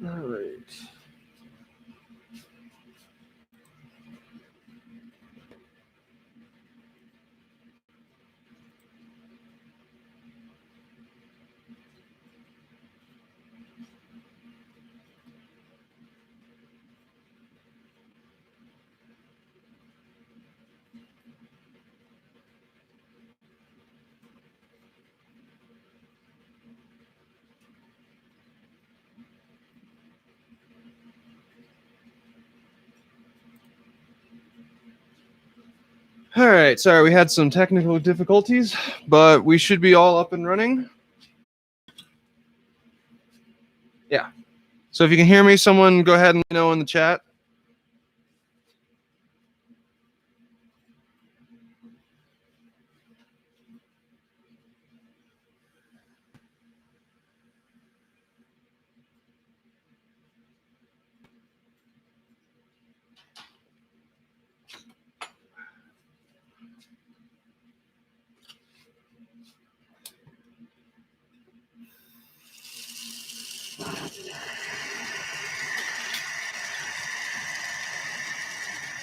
All right. All right, sorry, we had some technical difficulties, but we should be all up and running. Yeah. So if you can hear me, someone go ahead and let me know in the chat.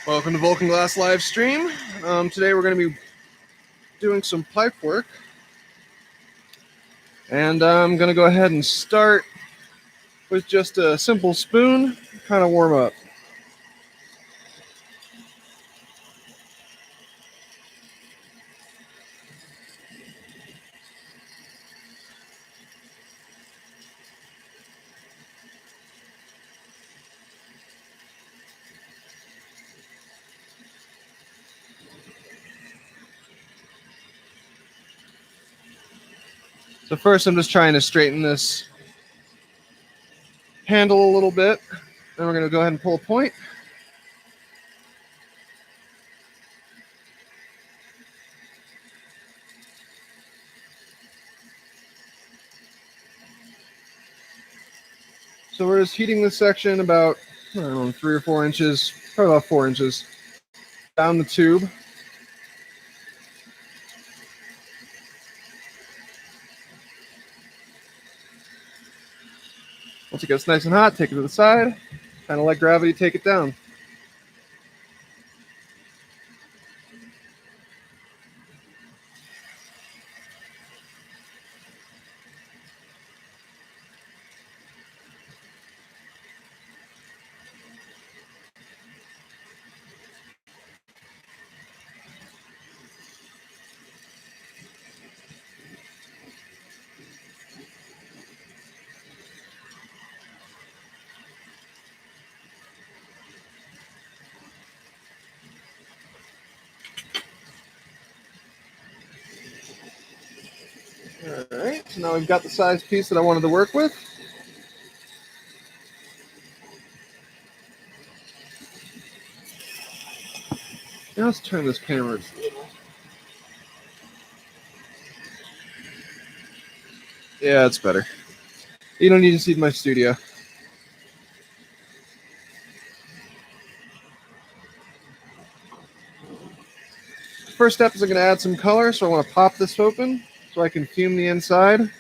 Welcome to Vulcan Glass live stream. Today we're going to be doing some pipe work. And I'm going to go ahead and start with just a simple spoon, kind of warm up. So first I'm just trying to straighten this handle a little bit. Then we're going to go ahead and pull a point. So we're just heating this section about, I don't know, 3 or 4 inches, probably about 4 inches down the tube. Once it gets nice and hot, take it to the side, kind of let gravity take it down. All right, so now we've got the size piece that I wanted to work with. Now let's turn this camera just a little. Yeah, it's better. You don't need to see my studio. First step is I'm going to add some color, so I want to pop this open so I can fume the inside.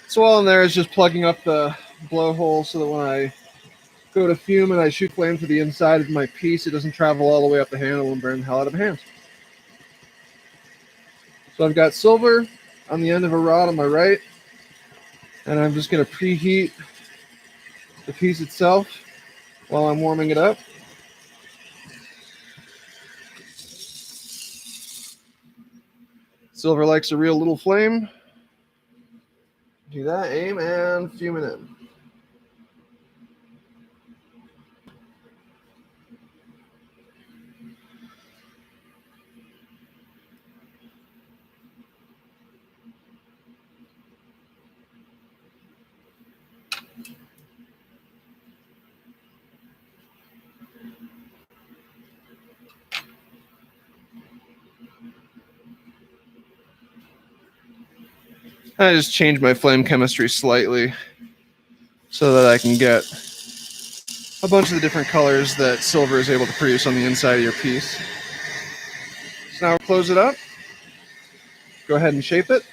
So all in there is just plugging up the blowhole so that when I go to fume and I shoot flame to the inside of my piece, it doesn't travel all the way up the handle and burn the hell out of my hands. So I've got silver on the end of a rod on my right, and I'm just going to preheat the piece itself while I'm warming it up. Silver likes a real little flame. Do that, aim, and fume it in. I just changed my flame chemistry slightly so that I can get a bunch of the different colors that silver is able to produce on the inside of your piece. So now we'll close it up. Go ahead and shape it.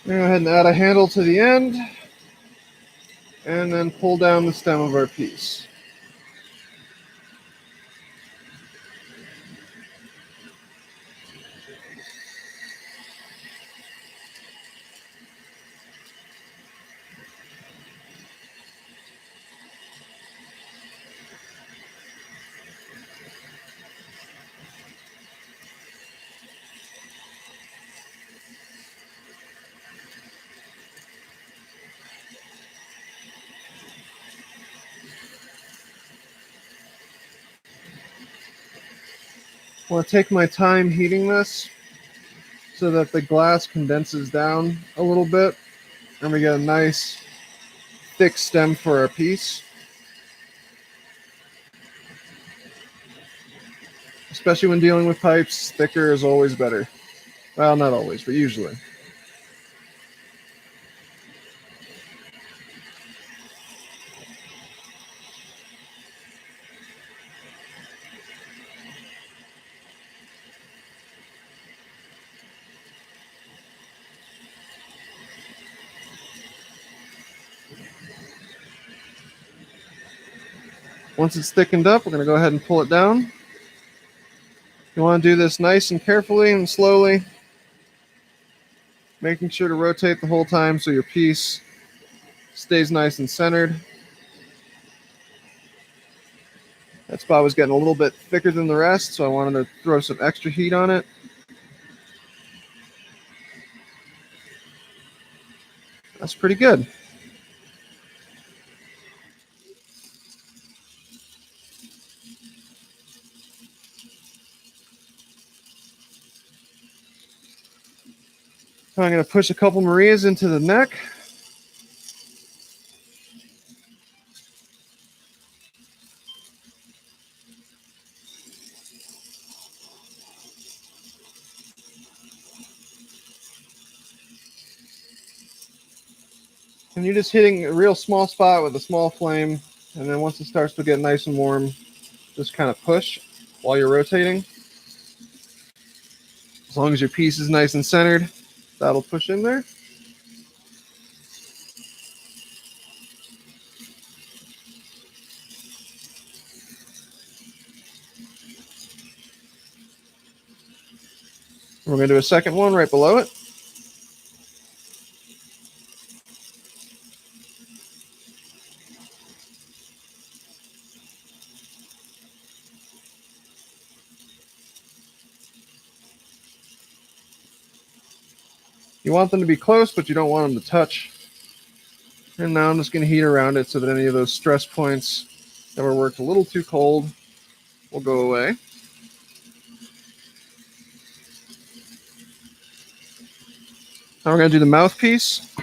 Go ahead and add a handle to the end, and then pull down the stem of our piece. I want to take my time heating this so that the glass condenses down a little bit and we get a nice thick stem for our piece. Especially when dealing with pipes, thicker is always better. Well, not always, but usually. Once it's thickened up, we're going to go ahead and pull it down. You want to do this nice and carefully and slowly, making sure to rotate the whole time so your piece stays nice and centered. That spot was getting a little bit thicker than the rest, so I wanted to throw some extra heat on it. That's pretty good. So I'm going to push a couple Marias into the neck. And you're just hitting a real small spot with a small flame. And then once it starts to get nice and warm, just kind of push while you're rotating. As long as your piece is nice and centered, that'll push in there. We're going to do a second one right below it. You want them to be close, but you don't want them to touch. And now I'm just going to heat around it so that any of those stress points that were worked a little too cold will go away. Now we're going to do the mouthpiece.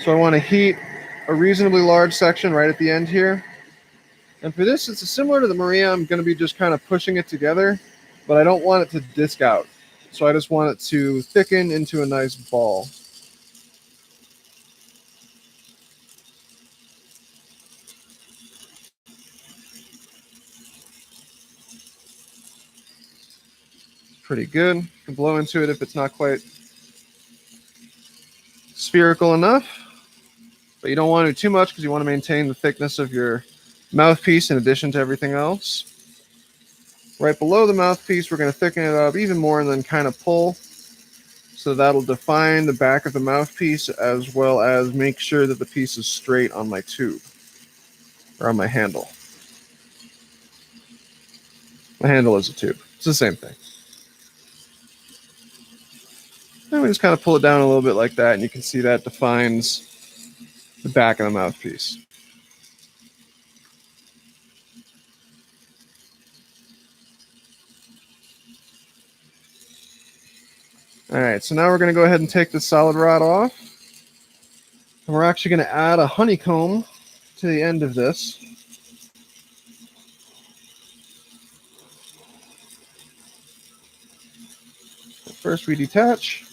So I want to heat a reasonably large section right at the end here. And for this, it's similar to the Maria. I'm going to be just kind of pushing it together, but I don't want it to disc out. So I just want it to thicken into a nice ball. Pretty good. You can blow into it if it's not quite spherical enough, but you don't want to do too much because you want to maintain the thickness of your mouthpiece in addition to everything else. Right below the mouthpiece, we're going to thicken it up even more and then kind of pull. So that'll define the back of the mouthpiece as well as make sure that the piece is straight on my tube or on my handle. My handle is a tube. It's the same thing. And we just kind of pull it down a little bit like that, and you can see that defines the back of the mouthpiece. All right, so now we're going to go ahead and take the solid rod off. And we're actually going to add a honeycomb to the end of this. First we detach.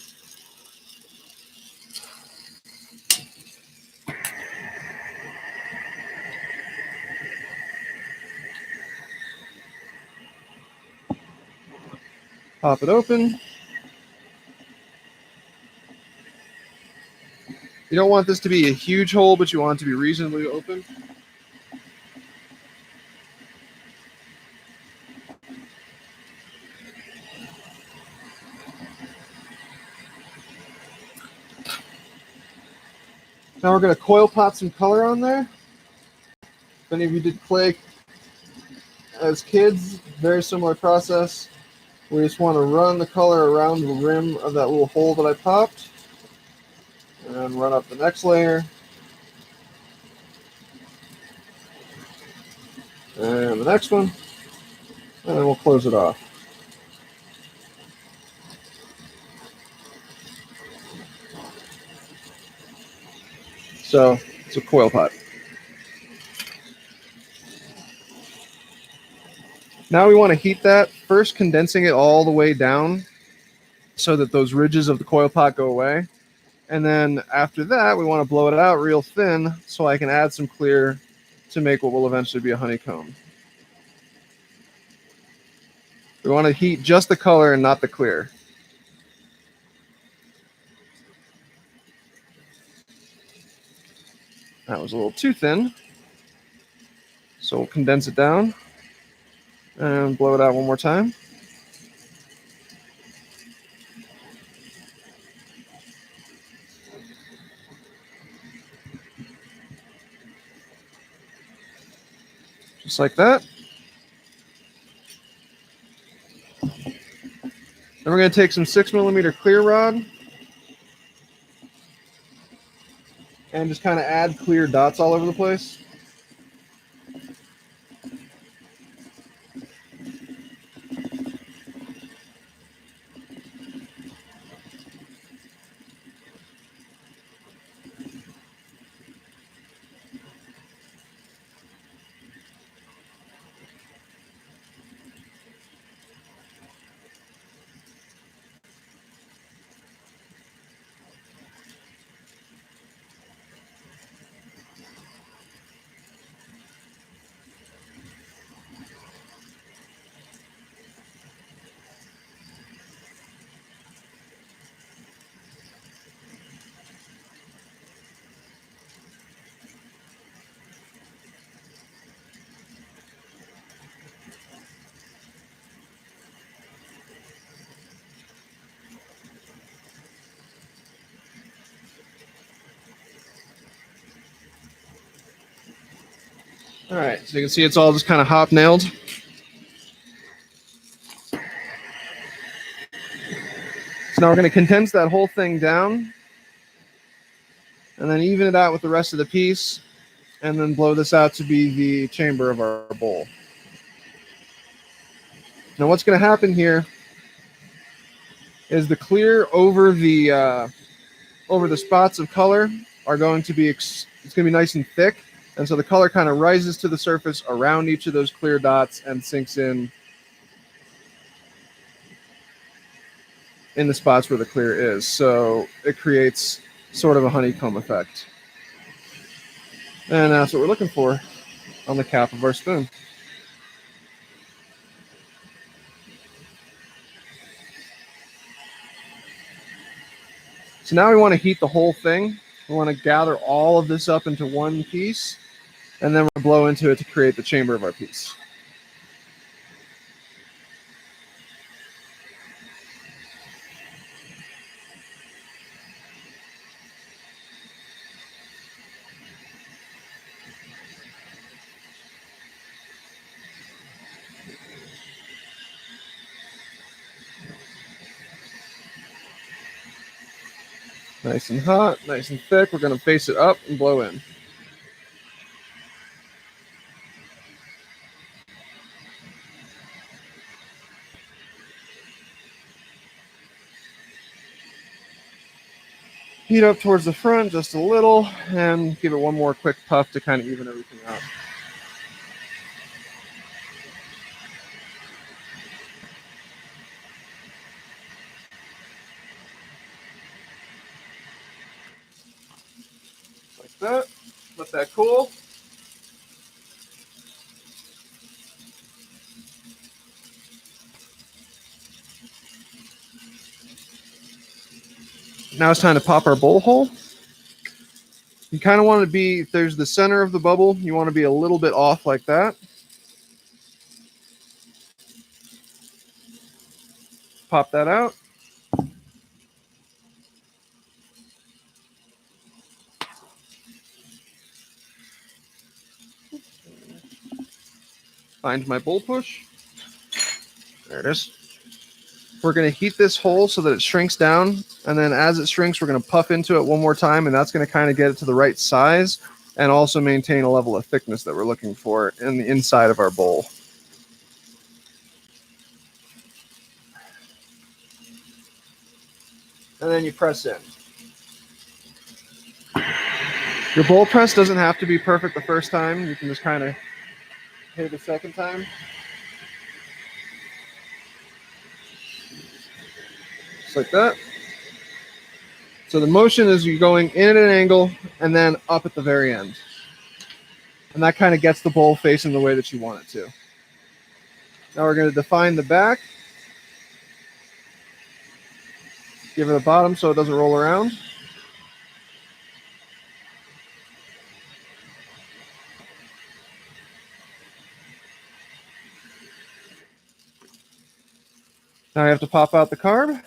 Pop it open. You don't want this to be a huge hole, but you want it to be reasonably open. Now we're going to coil pot some color on there. If any of you did clay as kids, very similar process. We just want to run the color around the rim of that little hole that I popped. And run up the next layer. And the next one. And then we'll close it off. So it's a coil pot. Now we want to heat that, first condensing it all the way down so that those ridges of the coil pot go away. And then after that, we want to blow it out real thin so I can add some clear to make what will eventually be a honeycomb. We want to heat just the color and not the clear. That was a little too thin. So we'll condense it down and blow it out one more time. Just like that. Then we're going to take some 6mm clear rod and just kind of add clear dots all over the place. All right, so you can see it's all just kind of hop nailed. So now we're going to condense that whole thing down and then even it out with the rest of the piece and then blow this out to be the chamber of our bowl. Now what's going to happen here is the clear over the spots of color are going to be, it's going to be nice and thick. And so the color kind of rises to the surface around each of those clear dots and sinks in the spots where the clear is. So it creates sort of a honeycomb effect. And that's what we're looking for on the cap of our spoon. So now we want to heat the whole thing. We want to gather all of this up into one piece, and then we'll blow into it to create the chamber of our piece. Nice and hot, nice and thick. We're going to face it up and blow in. Heat up towards the front just a little and give it one more quick puff to kind of even everything out. Like that. Let that cool. Now it's time to pop our bowl hole. You kind of want to be, if there's the center of the bubble, you want to be a little bit off like that. Pop that out. Find my bowl push. There it is. We're going to heat this hole so that it shrinks down. And then as it shrinks, we're going to puff into it one more time. And that's going to kind of get it to the right size and also maintain a level of thickness that we're looking for in the inside of our bowl. And then you press in. Your bowl press doesn't have to be perfect the first time. You can just kind of hit it a second time. Just like that. So the motion is you're going in at an angle and then up at the very end. And that kind of gets the bowl facing the way that you want it to. Now we're going to define the back. Give it a bottom so it doesn't roll around. Now I have to pop out the carb.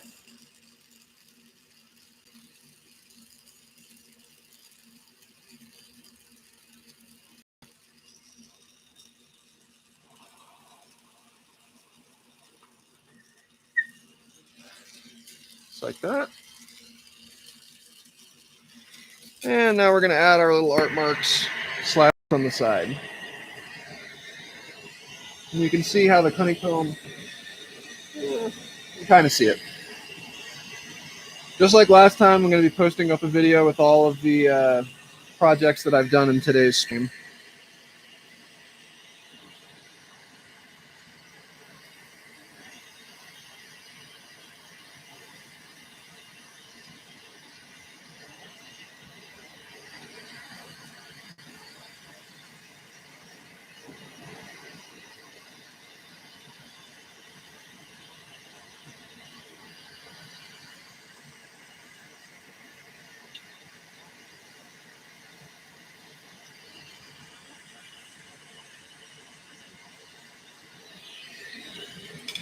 Just like that. And now we're going to add our little art marks slash from the side. And you can see how the honeycomb, you kind of see it. Just like last time, I'm going to be posting up a video with all of the projects that I've done in today's stream.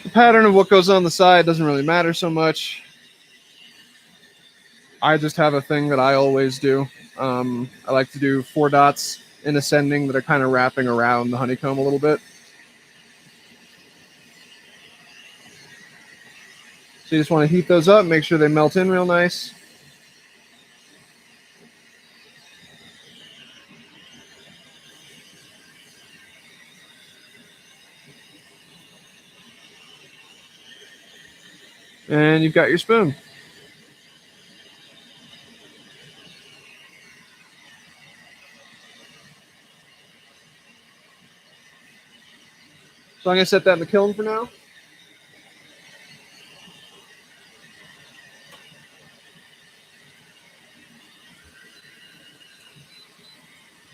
The pattern of what goes on the side doesn't really matter so much. I just have a thing that I always do. I like to do 4 dots in ascending that are kind of wrapping around the honeycomb a little bit. So you just want to heat those up, make sure they melt in real nice. And you've got your spoon. So I'm going to set that in the kiln for now.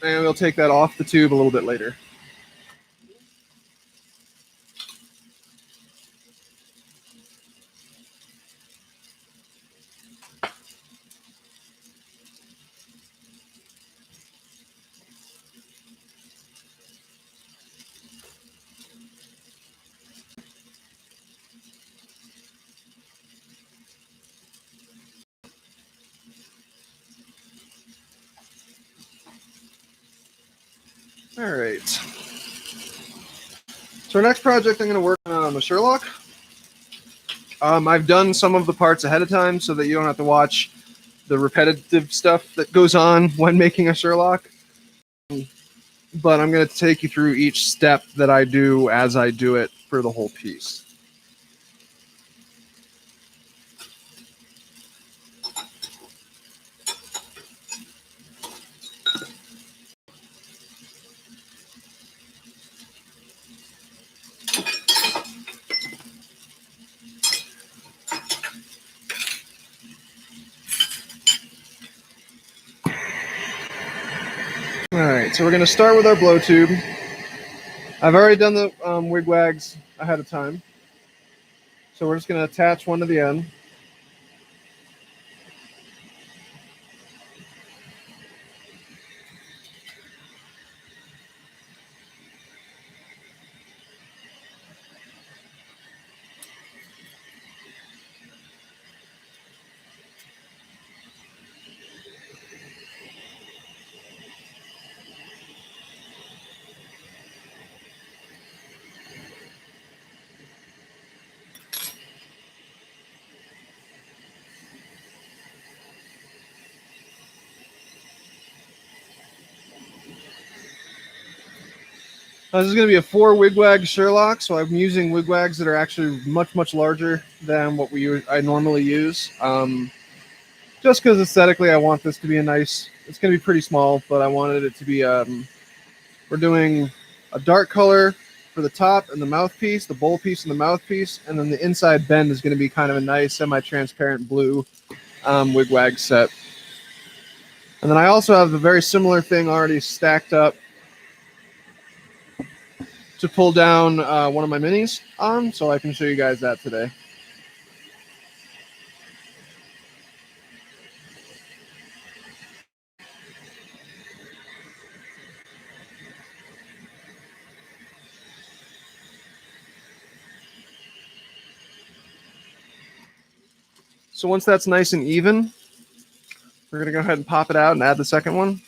And we'll take that off the tube a little bit later. All right. So our next project I'm going to work on the Sherlock. I've done some of the parts ahead of time so that you don't have to watch the repetitive stuff that goes on when making a Sherlock. But I'm going to take you through each step that I do as I do it for the whole piece. All right, so we're going to start with our blow tube. I've already done the wigwags ahead of time. So we're just going to attach one to the end. This is going to be a 4 wigwag Sherlock, so I'm using wigwags that are actually much larger than what I normally use. Just because aesthetically I want this to be a nice, it's going to be pretty small, but I wanted it to be, we're doing a dark color for the top and the mouthpiece, the bowl piece and the mouthpiece, and then the inside bend is going to be kind of a nice semi-transparent blue wigwag set. And then I also have a very similar thing already stacked up to pull down one of my minis on, so I can show you guys that today. So once that's nice and even, we're going to go ahead and pop it out and add the second one.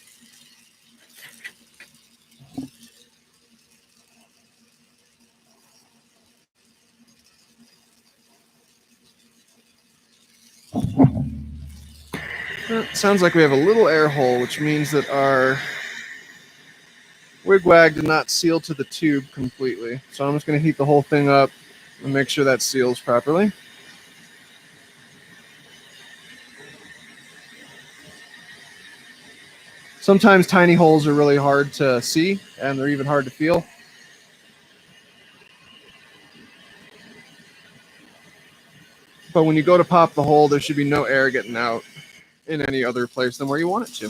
It sounds like we have a little air hole, which means that our wigwag did not seal to the tube completely. So I'm just going to heat the whole thing up and make sure that seals properly. Sometimes tiny holes are really hard to see, and they're even hard to feel. But when you go to pop the hole, there should be no air getting out in any other place than where you want it to.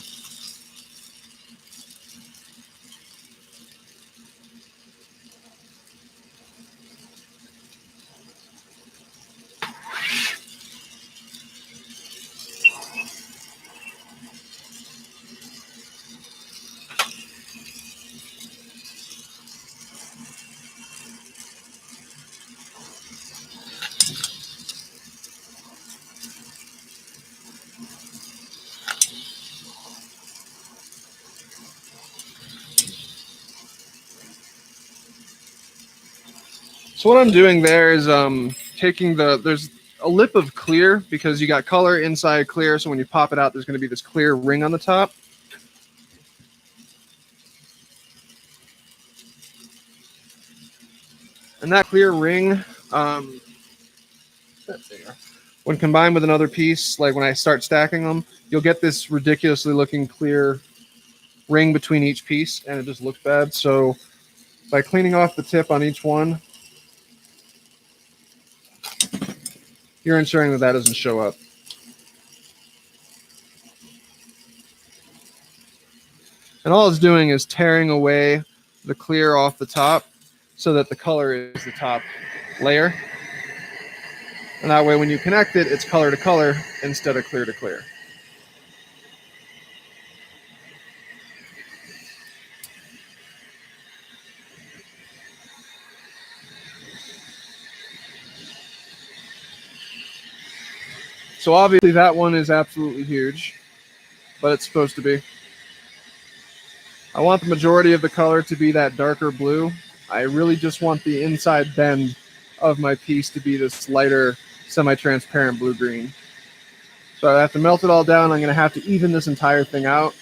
So what I'm doing there is taking there's a lip of clear because you got color inside clear. So when you pop it out, there's going to be this clear ring on the top. And that clear ring, when combined with another piece, like when I start stacking them, you'll get this ridiculously looking clear ring between each piece, and it just looks bad. So by cleaning off the tip on each one, you're ensuring that that doesn't show up. And all it's doing is tearing away the clear off the top so that the color is the top layer. And that way when you connect it, it's color to color instead of clear to clear. So obviously that one is absolutely huge, but it's supposed to be. I want the majority of the color to be that darker blue. I really just want the inside bend of my piece to be this lighter, semi-transparent blue-green. So I have to melt it all down. I'm going to have to even this entire thing out.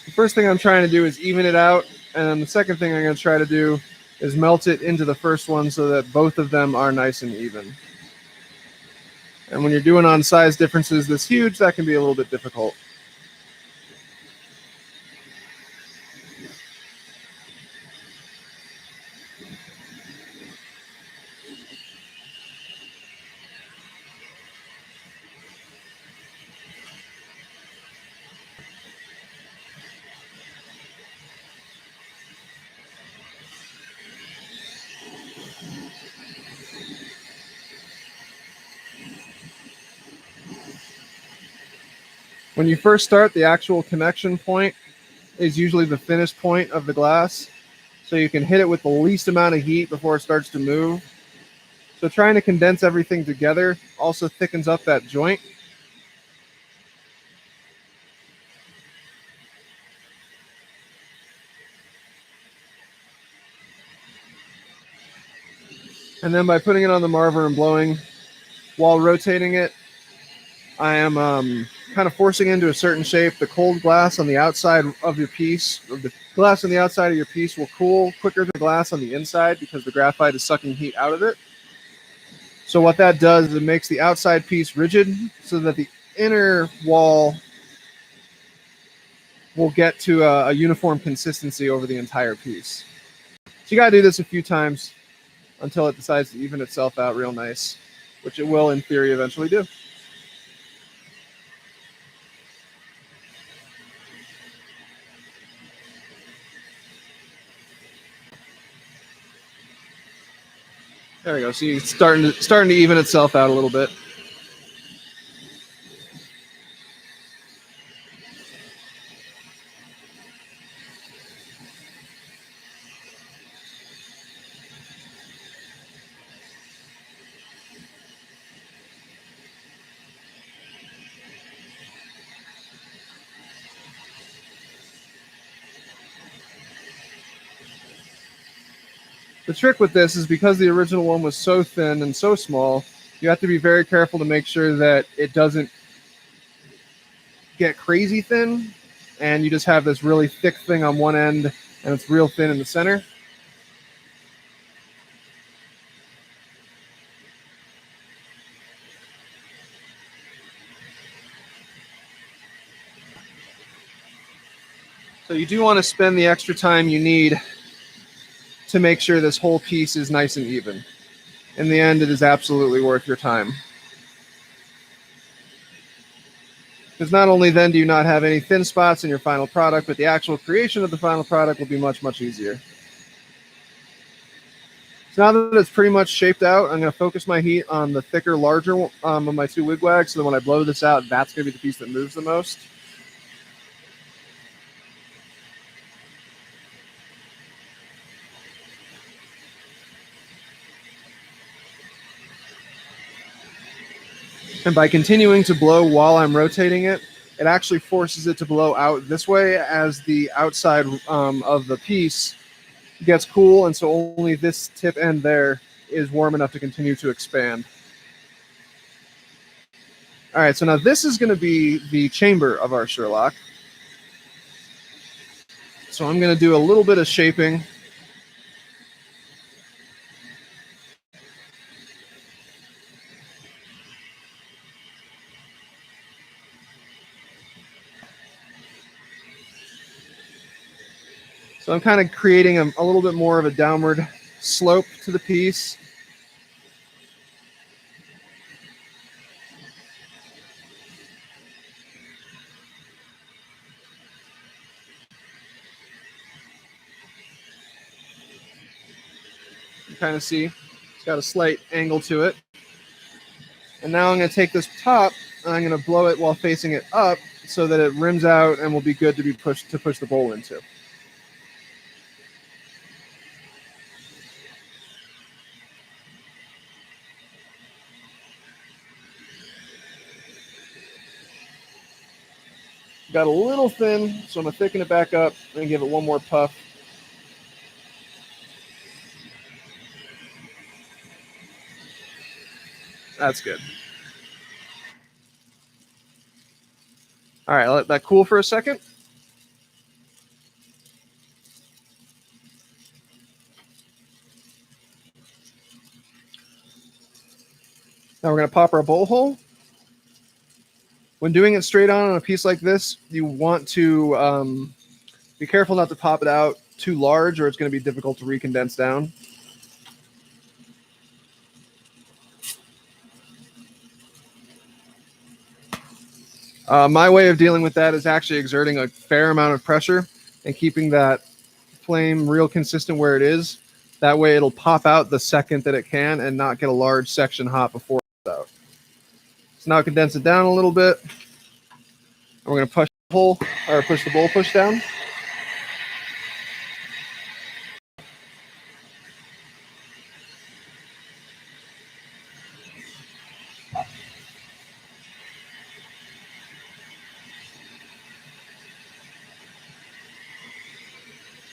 The first thing I'm trying to do is even it out, and then the second thing I'm going to try to do is melt it into the first one so that both of them are nice and even. And when you're doing on size differences this huge, that can be a little bit difficult. When you first start, the actual connection point is usually the thinnest point of the glass, so you can hit it with the least amount of heat before it starts to move. So trying to condense everything together also thickens up that joint. And then by putting it on the marver and blowing while rotating it, I am kind of forcing into a certain shape. The cold glass on the outside of your piece, or the glass on the outside of your piece, will cool quicker than the glass on the inside because the graphite is sucking heat out of it. So what that does is it makes the outside piece rigid so that the inner wall will get to a uniform consistency over the entire piece. So you got to do this a few times until it decides to even itself out real nice, which it will in theory eventually do. There we go. See, it's starting to even itself out a little bit. The trick with this is because the original one was so thin and so small, you have to be very careful to make sure that it doesn't get crazy thin and you just have this really thick thing on one end and it's real thin in the center. So you do want to spend the extra time you need to make sure this whole piece is nice and even. In the end, it is absolutely worth your time. Because not only then do you not have any thin spots in your final product, but the actual creation of the final product will be much, much easier. So now that it's pretty much shaped out, I'm going to focus my heat on the thicker, larger of my two wigwags, so that when I blow this out, that's going to be the piece that moves the most. And by continuing to blow while I'm rotating it, it actually forces it to blow out this way as the outside of the piece gets cool, and so only this tip end there is warm enough to continue to expand. All right, so now this is going to be the chamber of our Sherlock. So I'm going to do a little bit of shaping. So I'm kind of creating a little bit more of a downward slope to the piece. You kind of see it's got a slight angle to it. And now I'm going to take this top and I'm going to blow it while facing it up so that it rims out and will be good to be pushed to push the bowl into. Got a little thin, so I'm going to thicken it back up and give it one more puff. That's good. All right, I'll let that cool for a second. Now we're going to pop our bowl hole. When doing it straight on a piece like this, you want to be careful not to pop it out too large, or it's going to be difficult to recondense down. My way of dealing with that is actually exerting a fair amount of pressure and keeping that flame real consistent where it is. That way it'll pop out the second that it can and not get a large section hot before it's out. So now condense it down a little bit. We're going to push the bowl push down.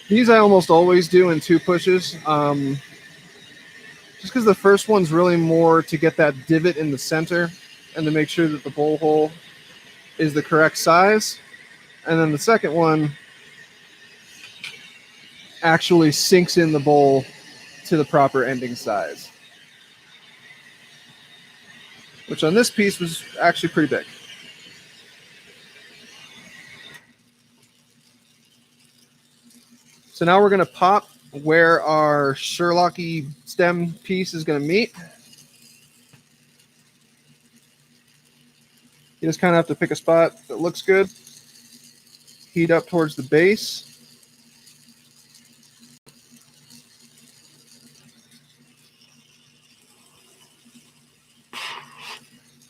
These I almost always do in 2 pushes. Just because the first one's really more to get that divot in the center and to make sure that the bowl hole is the correct size. And then the second one actually sinks in the bowl to the proper ending size, which on this piece was actually pretty big. So now we're going to pop where our Sherlocky stem piece is going to meet. You just kind of have to pick a spot that looks good. Heat up towards the base.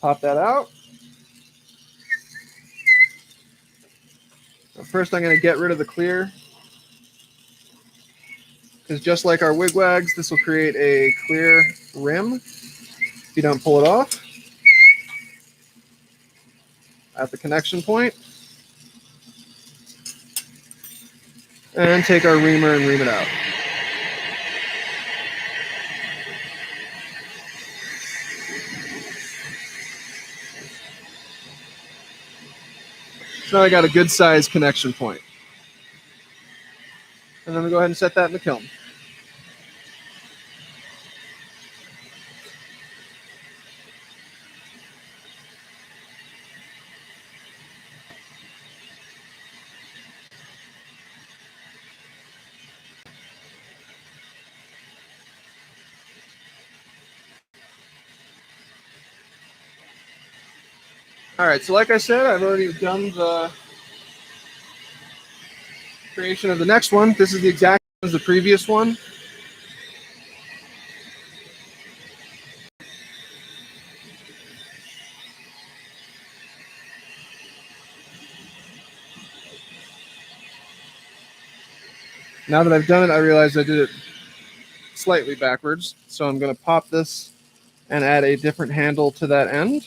Pop that out. Now first I'm going to get rid of the clear, because just like our wigwags, this will create a clear rim if you don't pull it off at the connection point. And take our reamer and ream it out. So now I got a good size connection point. And then we go ahead and set that in the kiln. All right, so like I said, I've already done the creation of the next one. This is the exact same as the previous one. Now that I've done it, I realize I did it slightly backwards. So I'm going to pop this and add a different handle to that end.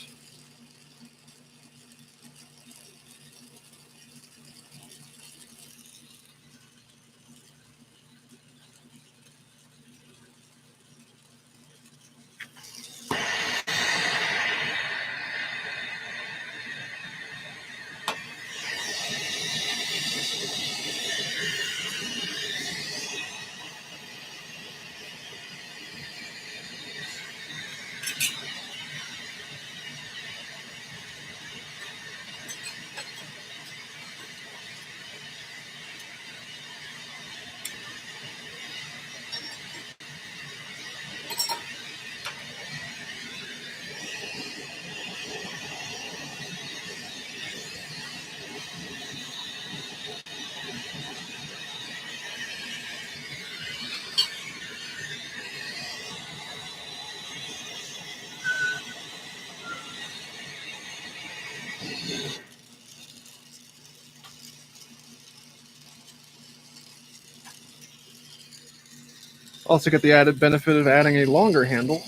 Also get the added benefit of adding a longer handle.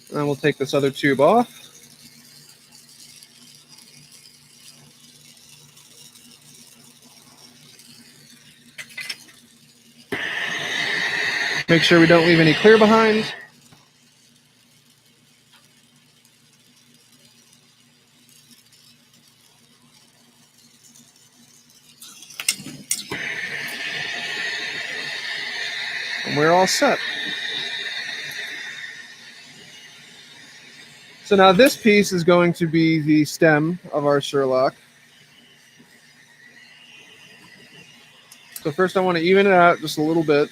And then we'll take this other tube off. Make sure we don't leave any clear behind. And we're all set. So now this piece is going to be the stem of our Sherlock. So first I want to even it out just a little bit.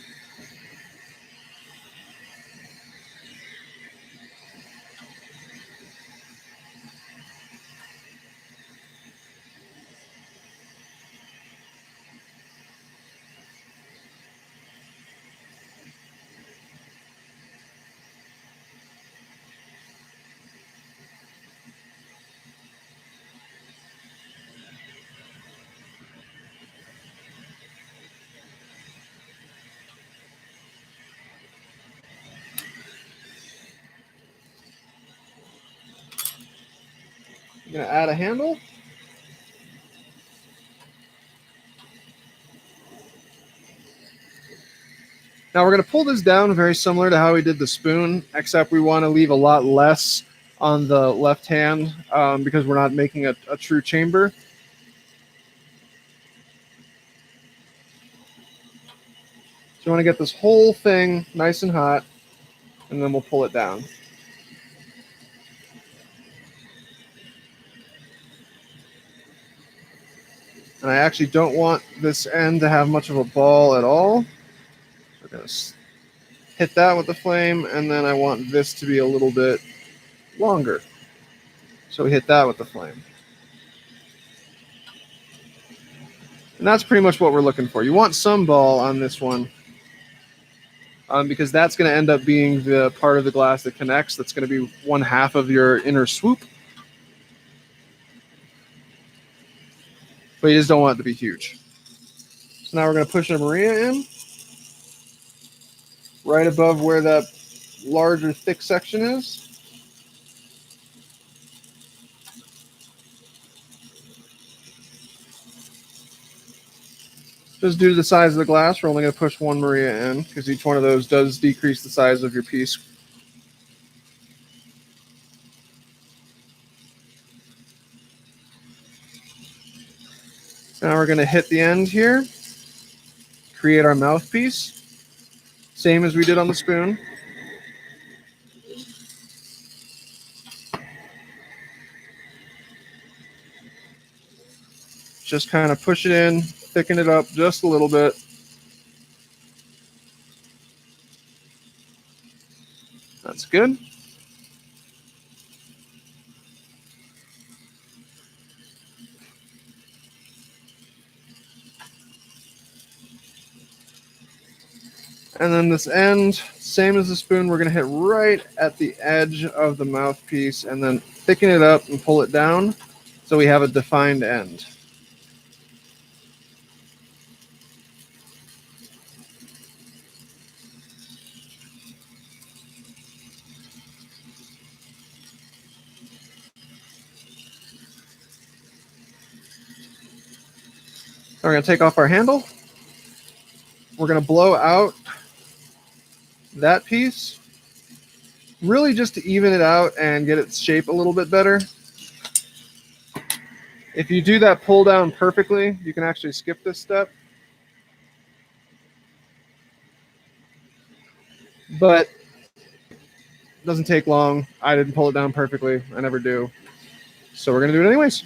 I'm going to add a handle. Now we're going to pull this down very similar to how we did the spoon, except we want to leave a lot less on the left hand because we're not making a true chamber. So you want to get this whole thing nice and hot, and then we'll pull it down. And I actually don't want this end to have much of a ball at all. We're going to hit that with the flame, and then I want this to be a little bit longer. So we hit that with the flame. And that's pretty much what we're looking for. You want some ball on this one because that's going to end up being the part of the glass that connects. That's going to be 1/2 of your inner swoop. But you just don't want it to be huge. So now we're going to push our Maria in right above where that larger thick section is. Just due to the size of the glass, we're only going to push one Maria in because each one of those does decrease the size of your piece. Now we're going to hit the end here, create our mouthpiece, same as we did on the spoon. Just kind of push it in, thicken it up just a little bit. That's good. And then this end, same as the spoon, we're going to hit right at the edge of the mouthpiece and then thicken it up and pull it down so we have a defined end. We're going to take off our handle. We're going to blow out that piece, really just to even it out and get its shape a little bit better. If you do that pull down perfectly, you can actually skip this step. But it doesn't take long. I didn't pull it down perfectly. I never do. So we're going to do it anyways.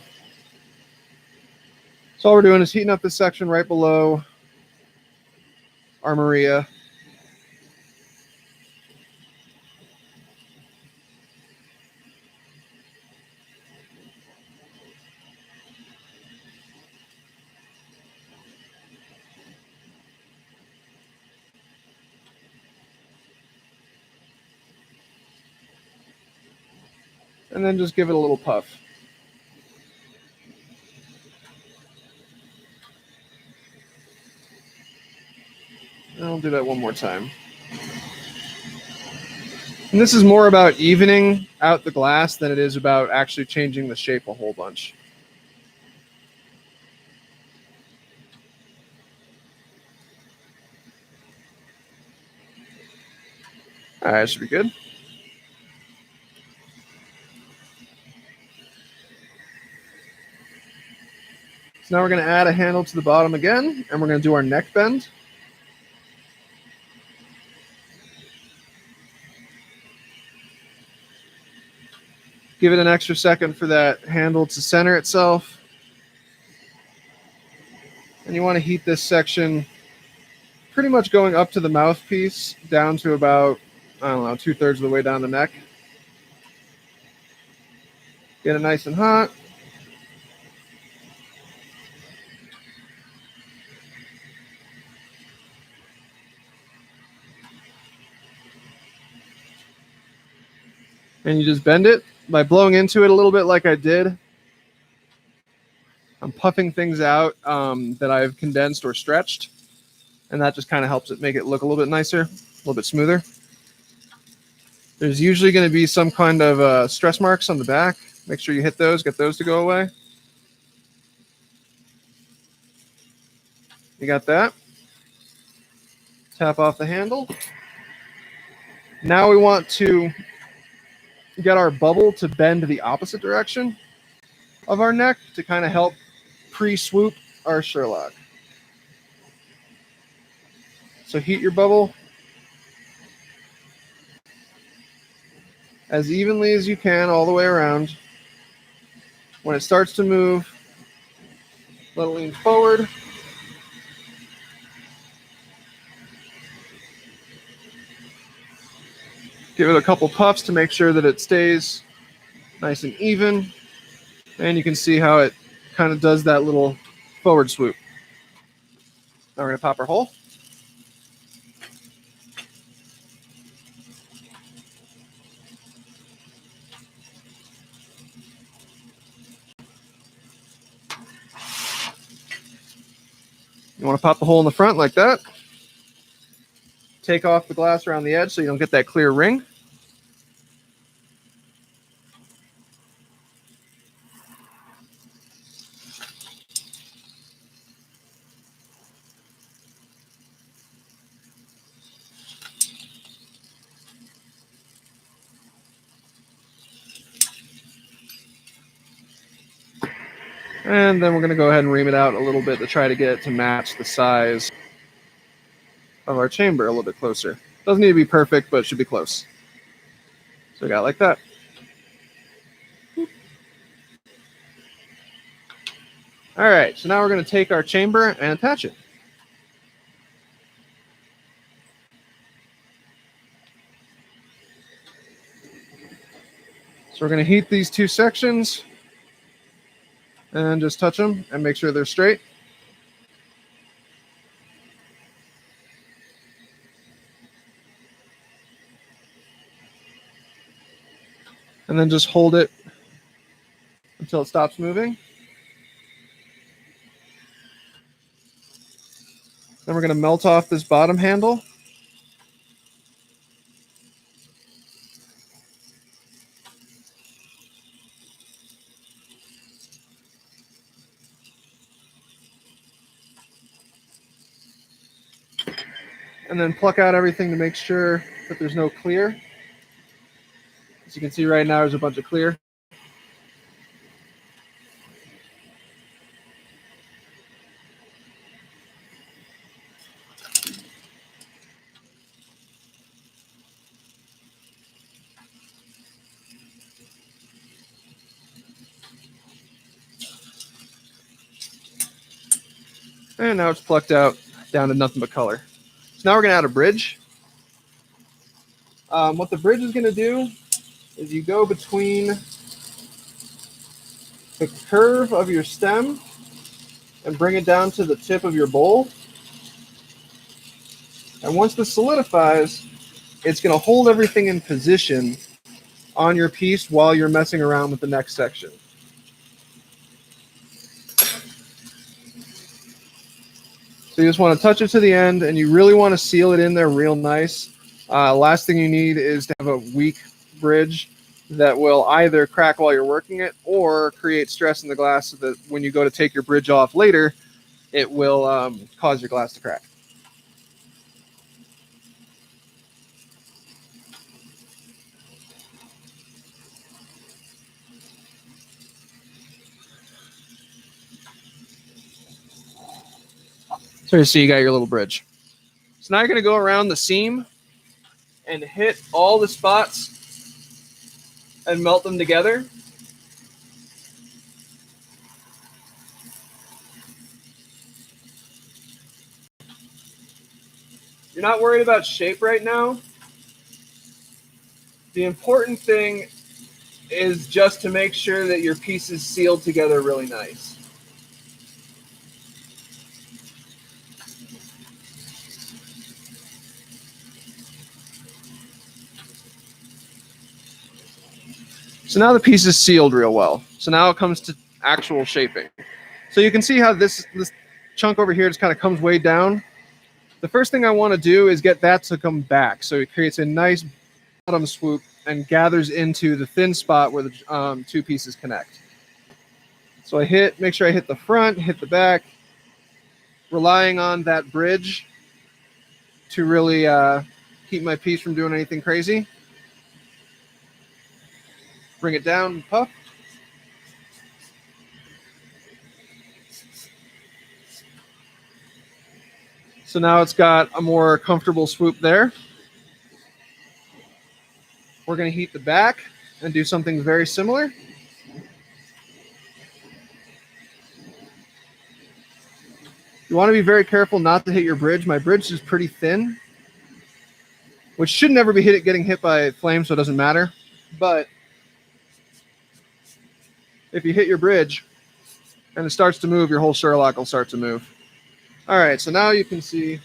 So all we're doing is heating up this section right below our Maria. And then just give it a little puff. I'll do that one more time. And this is more about evening out the glass than it is about actually changing the shape a whole bunch. All right, should be good. So now we're going to add a handle to the bottom again, and we're going to do our neck bend. Give it an extra second for that handle to center itself. And you want to heat this section pretty much going up to the mouthpiece, down to about, I don't know, 2/3 of the way down the neck. Get it nice and hot. And you just bend it by blowing into it a little bit like I did. I'm puffing things out that I've condensed or stretched, and that just kind of helps it make it look a little bit nicer, a little bit smoother. There's usually going to be some kind of stress marks on the back. Make sure you hit those, get those to go away. You got that? Tap off the handle. Now we want to get our bubble to bend the opposite direction of our neck to kind of help pre-swoop our Sherlock. So heat your bubble as evenly as you can all the way around. When it starts to move, let it lean forward. Give it a couple puffs to make sure that it stays nice and even. And you can see how it kind of does that little forward swoop. Now we're going to pop our hole. You want to pop the hole in the front like that. Take off the glass around the edge so you don't get that clear ring. And then we're going to go ahead and ream it out a little bit to try to get it to match the size of our chamber a little bit closer. Doesn't need to be perfect, but it should be close. So we got it like that. All right, so now we're going to take our chamber and attach it. So we're going to heat these two sections and just touch them and make sure they're straight. And then just hold it until it stops moving. Then we're going to melt off this bottom handle. And then pluck out everything to make sure that there's no clear. As you can see right now, there's a bunch of clear. And now it's plucked out down to nothing but color. So now we're going to add a bridge. What the bridge is going to do is you go between the curve of your stem and bring it down to the tip of your bowl. And once this solidifies, it's going to hold everything in position on your piece while you're messing around with the next section. So you just want to touch it to the end, and you really want to seal it in there real nice. Last thing you need is to have a weak bridge that will either crack while you're working it or create stress in the glass so that when you go to take your bridge off later, it will cause your glass to crack. So you see you got your little bridge. So now you're going to go around the seam and hit all the spots and melt them together. You're not worried about shape right now. The important thing is just to make sure that your piece is sealed together really nice. So now the piece is sealed real well. So now it comes to actual shaping. So you can see how this chunk over here just kind of comes way down. The first thing I want to do is get that to come back. So it creates a nice bottom swoop and gathers into the thin spot where the two pieces connect. So make sure I hit the front, hit the back, relying on that bridge to really keep my piece from doing anything crazy. Bring it down and puff. So now it's got a more comfortable swoop there. We're going to heat the back and do something very similar. You want to be very careful not to hit your bridge. My bridge is pretty thin, which should never be getting hit by flame, so it doesn't matter. But if you hit your bridge and it starts to move, your whole Sherlock will start to move. All right, so now you can see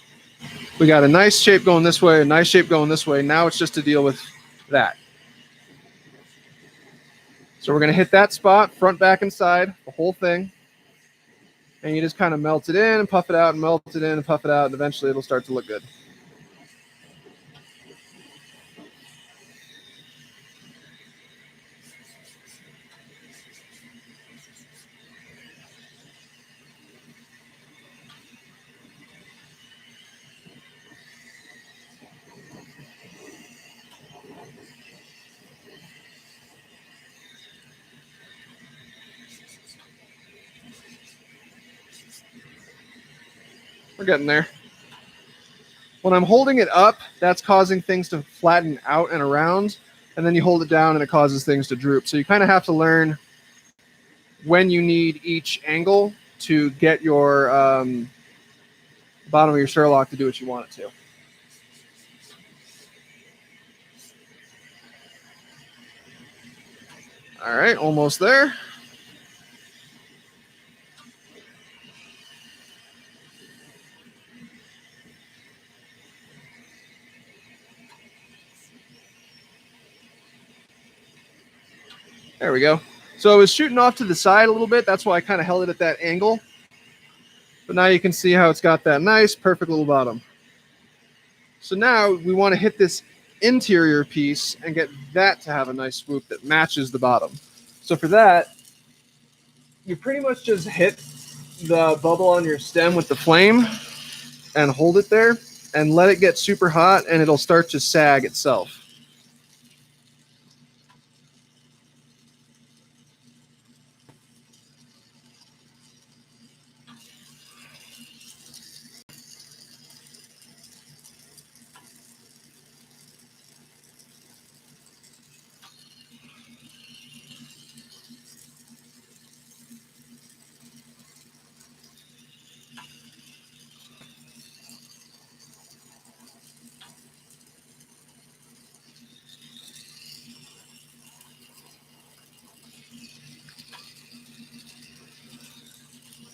we got a nice shape going this way, a nice shape going this way. Now it's just to deal with that. So we're going to hit that spot, front, back, and side, the whole thing. And you just kind of melt it in and puff it out and melt it in and puff it out, and eventually it'll start to look good. We're getting there. When I'm holding it up, that's causing things to flatten out and around, and then you hold it down and it causes things to droop. So you kind of have to learn when you need each angle to get your bottom of your Sherlock to do what you want it to. All right, almost there. There we go. So it was shooting off to the side a little bit. That's why I kind of held it at that angle. But now you can see how it's got that nice, perfect little bottom. So now we want to hit this interior piece and get that to have a nice swoop that matches the bottom. So for that, you pretty much just hit the bubble on your stem with the flame and hold it there and let it get super hot, and it'll start to sag itself.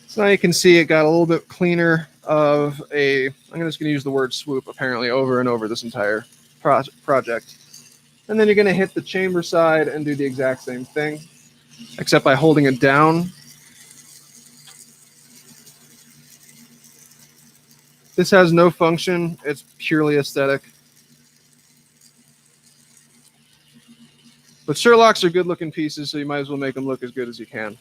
So now you can see it got a little bit cleaner of a, I'm just going to use the word swoop apparently over and over this entire project. And then you're going to hit the chamber side and do the exact same thing, except by holding it down. This has no function. It's purely aesthetic. But Sherlocks are good looking pieces, so you might as well make them look as good as you can.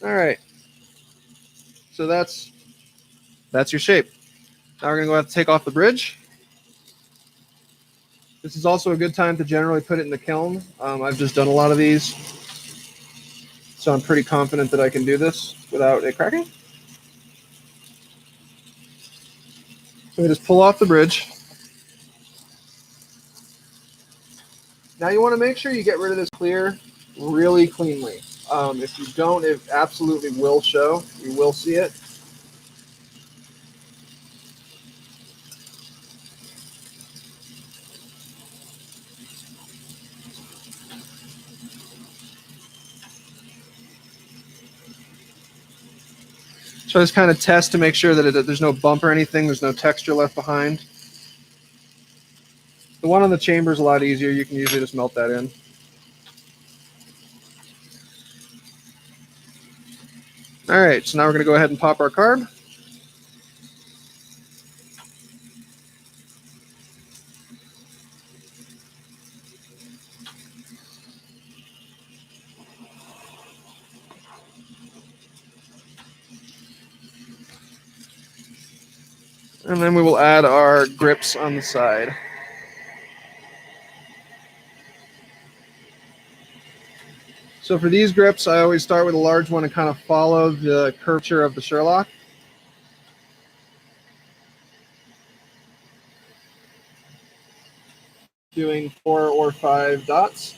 All right. So that's your shape. Now we're going to go ahead and take off the bridge. This is also a good time to generally put it in the kiln. I've just done a lot of these, so I'm pretty confident that I can do this without it cracking. So we just pull off the bridge. Now you want to make sure you get rid of this clear really cleanly. If you don't, it absolutely will show. You will see it. So I just kind of test to make sure that there's no bump or anything. There's no texture left behind. The one on the chamber is a lot easier. You can usually just melt that in. All right, so now we're going to go ahead and pop our carb. And then we will add our grips on the side. So for these grips, I always start with a large one and kind of follow the curvature of the Sherlock. Doing 4 or 5 dots.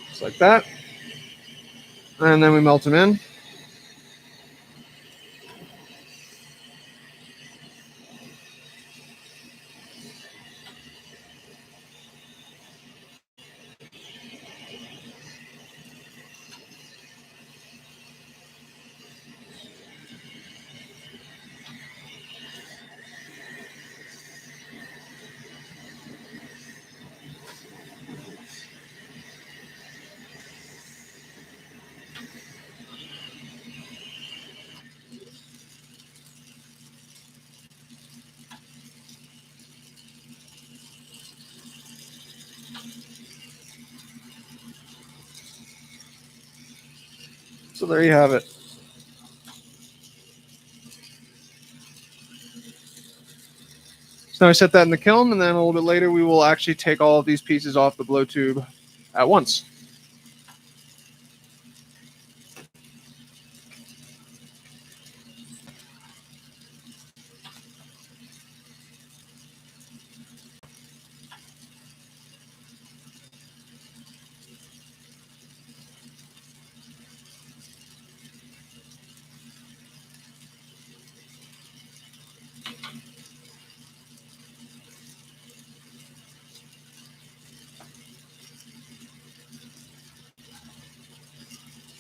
Just like that. And then we melt them in. So there you have it. So now I set that in the kiln, and then a little bit later we will actually take all of these pieces off the blow tube at once.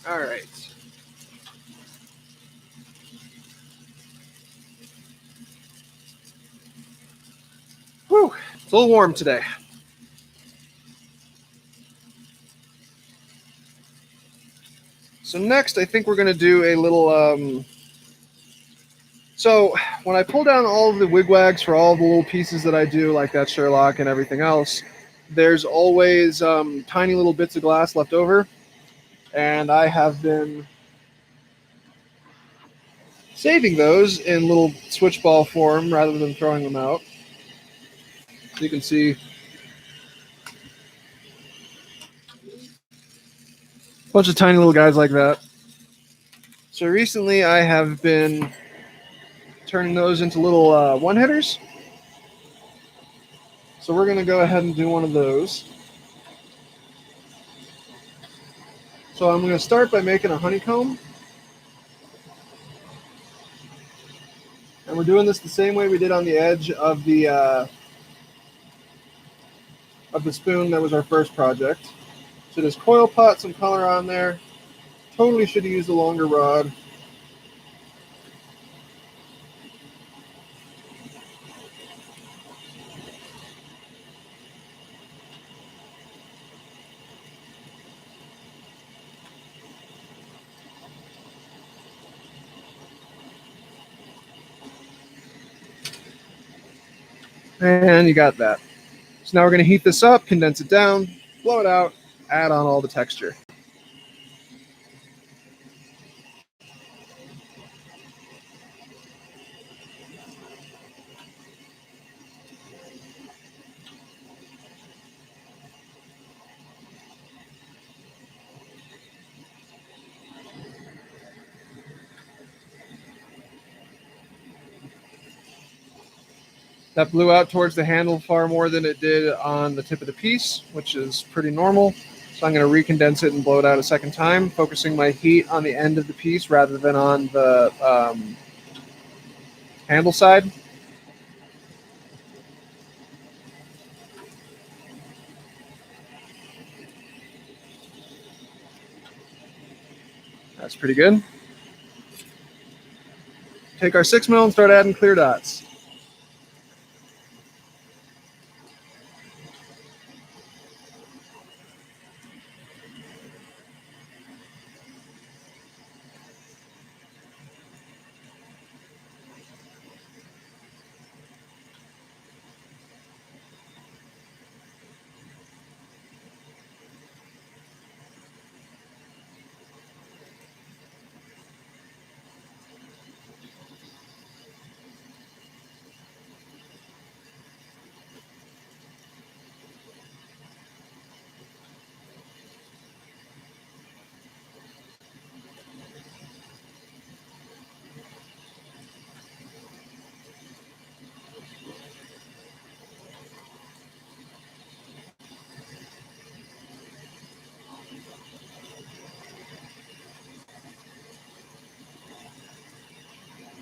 All right. Whew, it's a little warm today. So next, I think we're going to do a little... So when I pull down all of the wigwags for all the little pieces that I do, like that Sherlock and everything else, there's always tiny little bits of glass left over. And I have been saving those in little switch ball form rather than throwing them out. So you can see a bunch of tiny little guys like that. So recently I have been turning those into little one-hitters. So we're going to go ahead and do one of those. So I'm going to start by making a honeycomb. And we're doing this the same way we did on the edge of the of the spoon that was our first project. So just coil pot some color on there. Totally should have used a longer rod. And you got that. So now we're going to heat this up, condense it down, blow it out, add on all the texture. That blew out towards the handle far more than it did on the tip of the piece, which is pretty normal. So I'm going to recondense it and blow it out a second time, focusing my heat on the end of the piece rather than on the handle side. That's pretty good. Take our 6mm and start adding clear dots.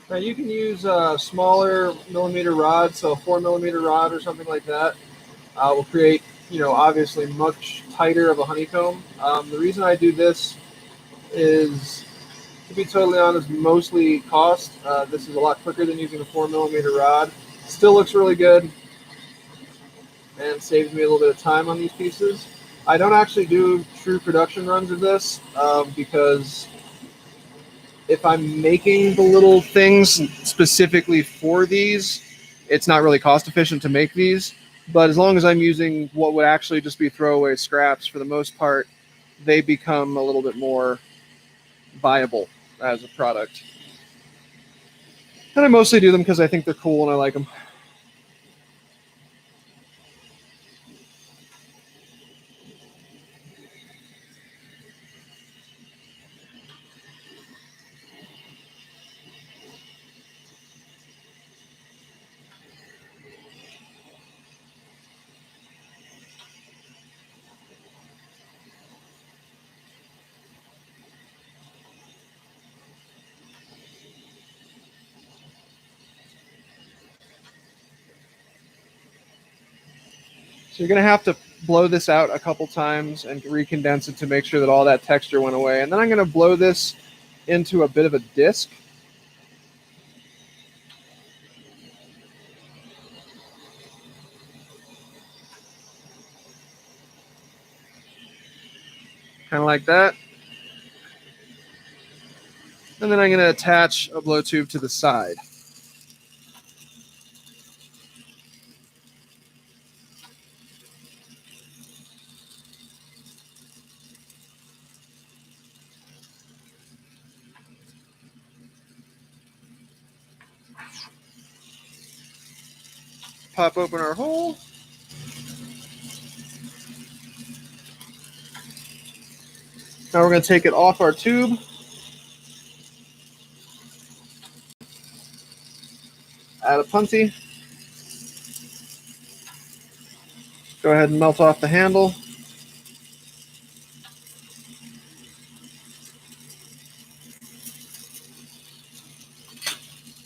Now you can use a smaller millimeter rod, so a 4mm rod or something like that. Will create, obviously much tighter of a honeycomb. The reason I do this is, to be totally honest, mostly cost. This is a lot quicker than using a 4mm rod. Still looks really good and saves me a little bit of time on these pieces. I don't actually do true production runs of this because if I'm making the little things specifically for these, it's not really cost efficient to make these. But as long as I'm using what would actually just be throwaway scraps, for the most part, they become a little bit more viable as a product. And I mostly do them because I think they're cool and I like them. So you're going to have to blow this out a couple times and recondense it to make sure that all that texture went away. And then I'm going to blow this into a bit of a disc. Kind of like that. And then I'm going to attach a blow tube to the side. Pop open our hole. Now we're going to take it off our tube. Add a punty. Go ahead and melt off the handle.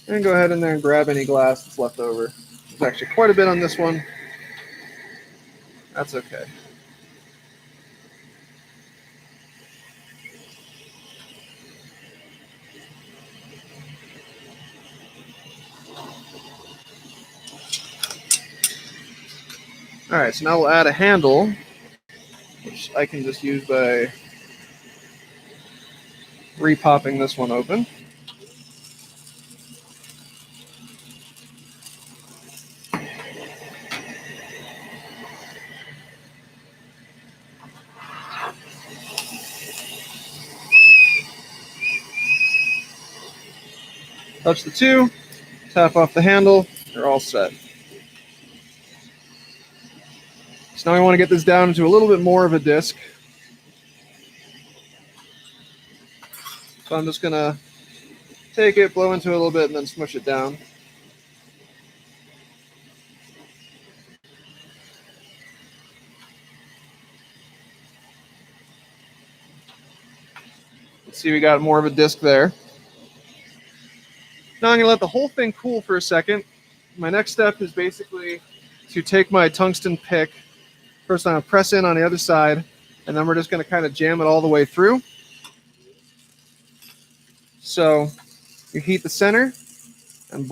And go ahead in there and grab any glass that's left over. There's actually quite a bit on this one. That's okay. All right, so now we'll add a handle, which I can just use by repopping this one open. Touch the two, tap off the handle, they're all set. So now we want to get this down into a little bit more of a disc. So I'm just going to take it, blow into it a little bit, and then smush it down. Let's see, we got more of a disc there. Now I'm going to let the whole thing cool for a second. My next step is basically to take my tungsten pick. First I'm going to press in on the other side, and then we're just going to kind of jam it all the way through. So you heat the center and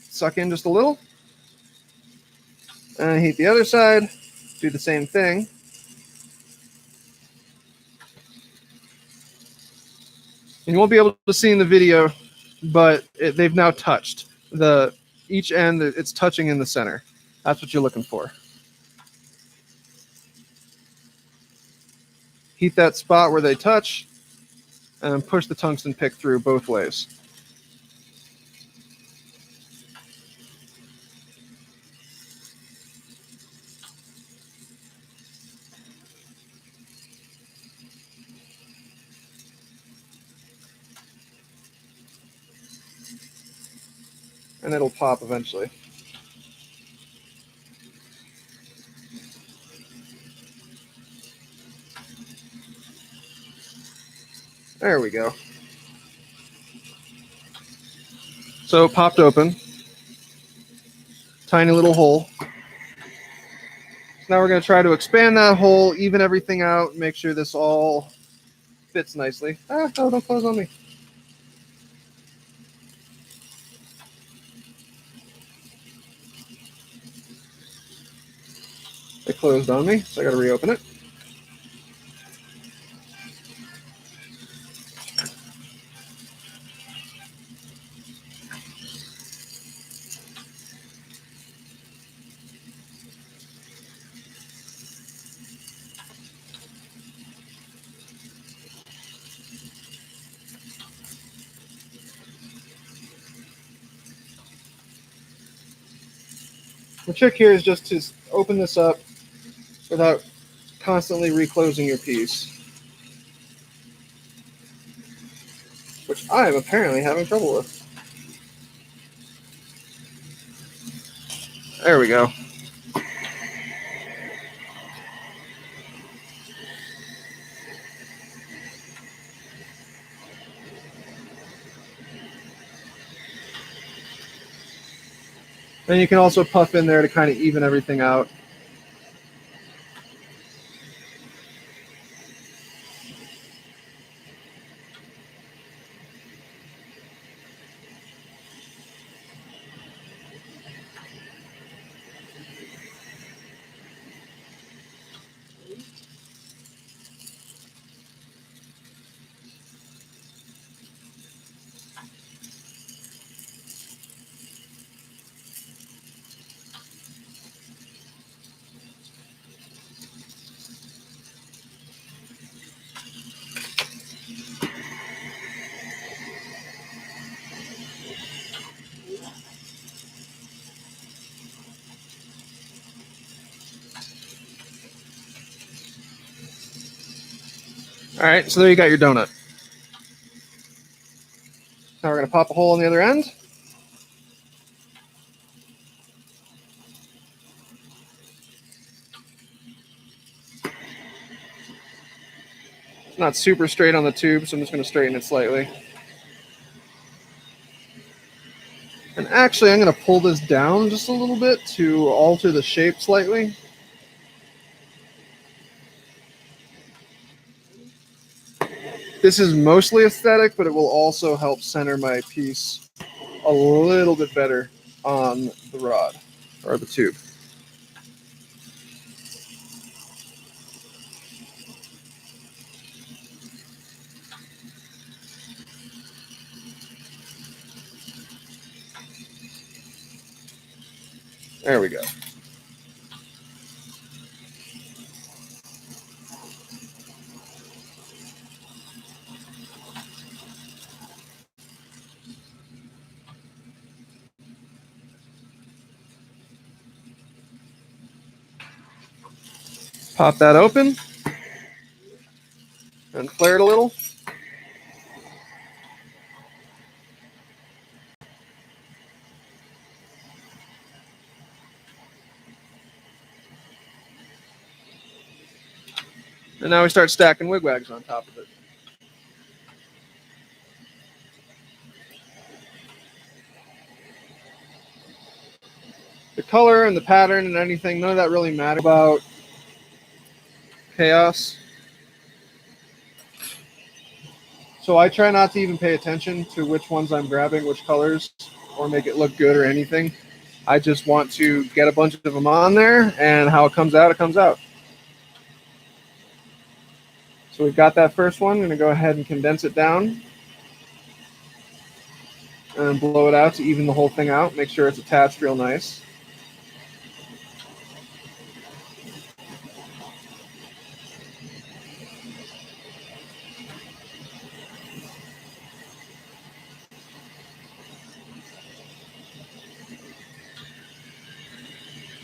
suck in just a little. And heat the other side, do the same thing. And you won't be able to see in the video, but they've now touched. Each end, it's touching in the center. That's what you're looking for. Heat that spot where they touch, and then push the tungsten pick through both ways. And it'll pop eventually. There we go. So it popped open. Tiny little hole. So now we're going to try to expand that hole, even everything out, make sure this all fits nicely. Oh, don't close on me. It closed on me, so I got to reopen it. The trick here is just to open this up without constantly reclosing your piece, which I am apparently having trouble with. There we go. And you can also puff in there to kind of even everything out. All right, so there you got your donut. Now we're going to pop a hole on the other end. It's not super straight on the tube, so I'm just going to straighten it slightly. And actually, I'm going to pull this down just a little bit to alter the shape slightly. This is mostly aesthetic, but it will also help center my piece a little bit better on the rod or the tube. There we go. Pop that open and flare it a little. And now we start stacking wigwags on top of it. The color and the pattern and anything, none of that really matters about chaos. So I try not to even pay attention to which ones I'm grabbing, which colors, or make it look good or anything. I just want to get a bunch of them on there, and how it comes out, it comes out. So we've got that first one. I'm going to go ahead and condense it down and blow it out to even the whole thing out. Make sure it's attached real nice.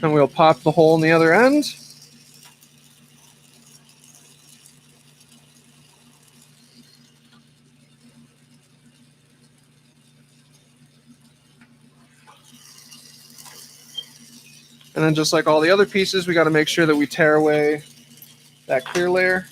And we'll pop the hole in the other end. And then just like all the other pieces, we got to make sure that we tear away that clear layer.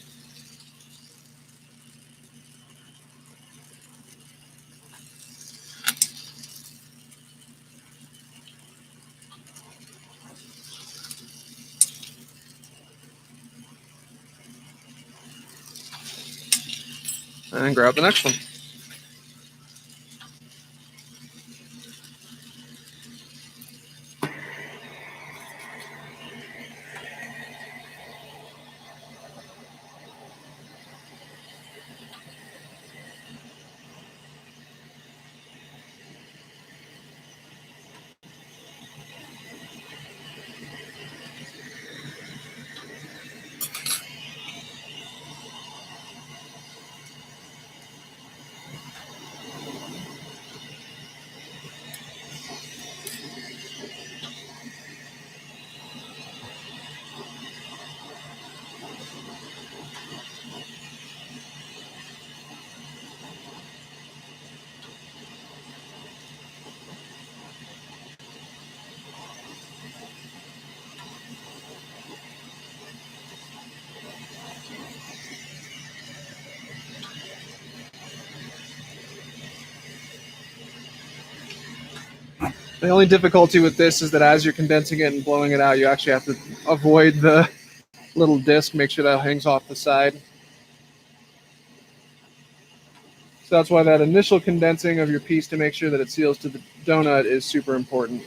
And grab the next one. The only difficulty with this is that as you're condensing it and blowing it out, you actually have to avoid the little disc, make sure that hangs off the side. So that's why that initial condensing of your piece to make sure that it seals to the donut is super important.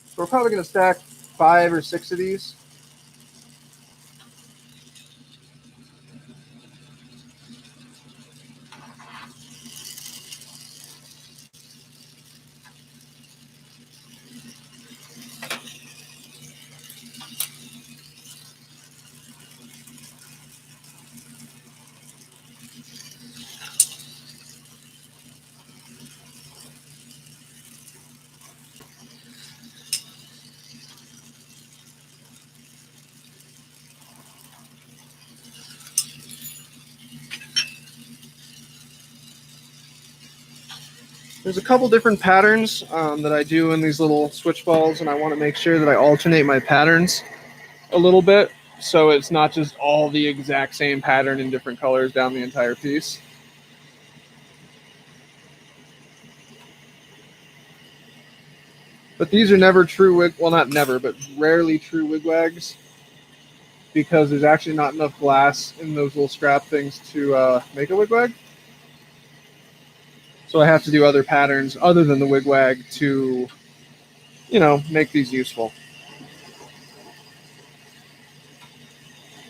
So we're probably going to stack 5 or 6 of these. There's a couple different patterns that I do in these little switch balls, and I want to make sure that I alternate my patterns a little bit, so it's not just all the exact same pattern in different colors down the entire piece. But these are never true wig, well, not never, but rarely true wigwags, because there's actually not enough glass in those little strap things to make a wigwag. So I have to do other patterns other than the wigwag to, make these useful.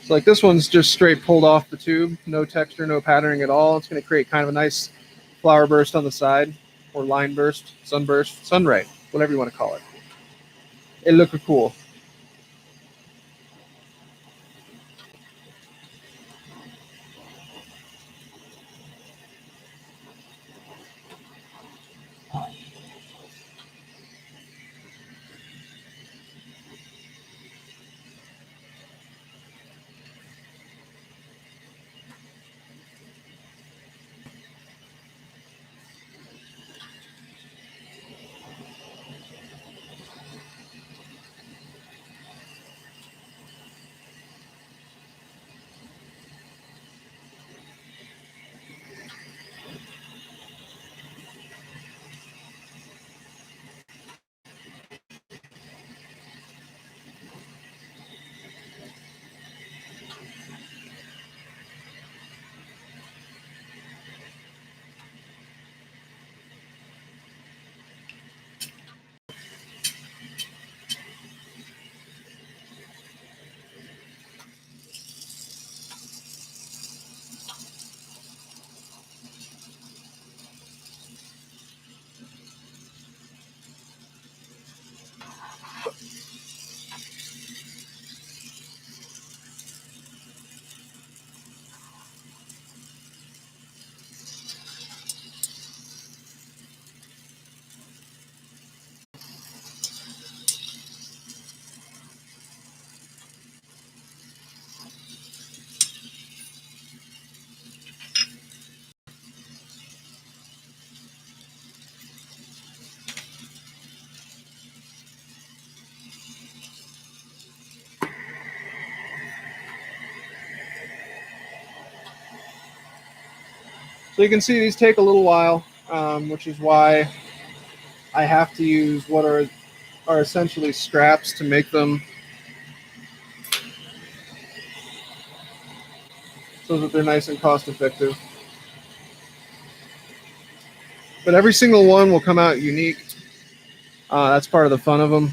So like this one's just straight pulled off the tube, no texture, no patterning at all. It's going to create kind of a nice flower burst on the side, or line burst, sunburst, sunray, whatever you want to call it. It looks cool. So you can see these take a little while, which is why I have to use what are essentially straps to make them so that they're nice and cost effective. But every single one will come out unique. That's part of the fun of them.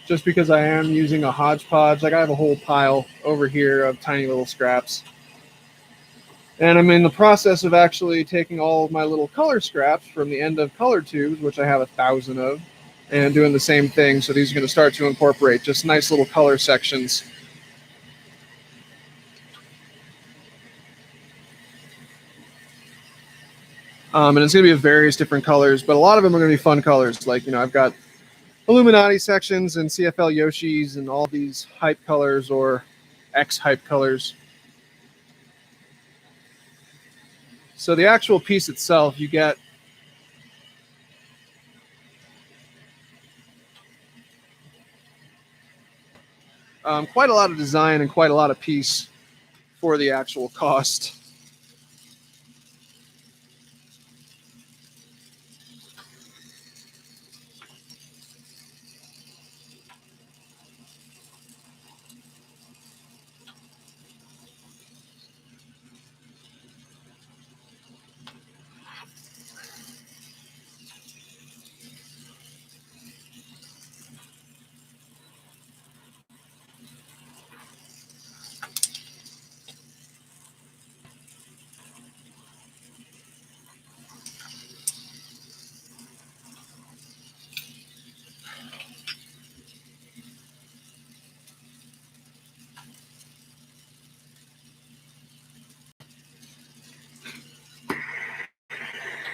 Just because I am using a hodgepodge, like I have a whole pile over here of tiny little scraps. And I'm in the process of actually taking all of my little color scraps from the end of color tubes, which I have 1,000 of, and doing the same thing. So these are going to start to incorporate just nice little color sections. And it's going to be of various different colors, but a lot of them are going to be fun colors. Like, I've got Illuminati sections and CFL Yoshis and all these hype colors or X-hype colors. So the actual piece itself, you get quite a lot of design and quite a lot of piece for the actual cost.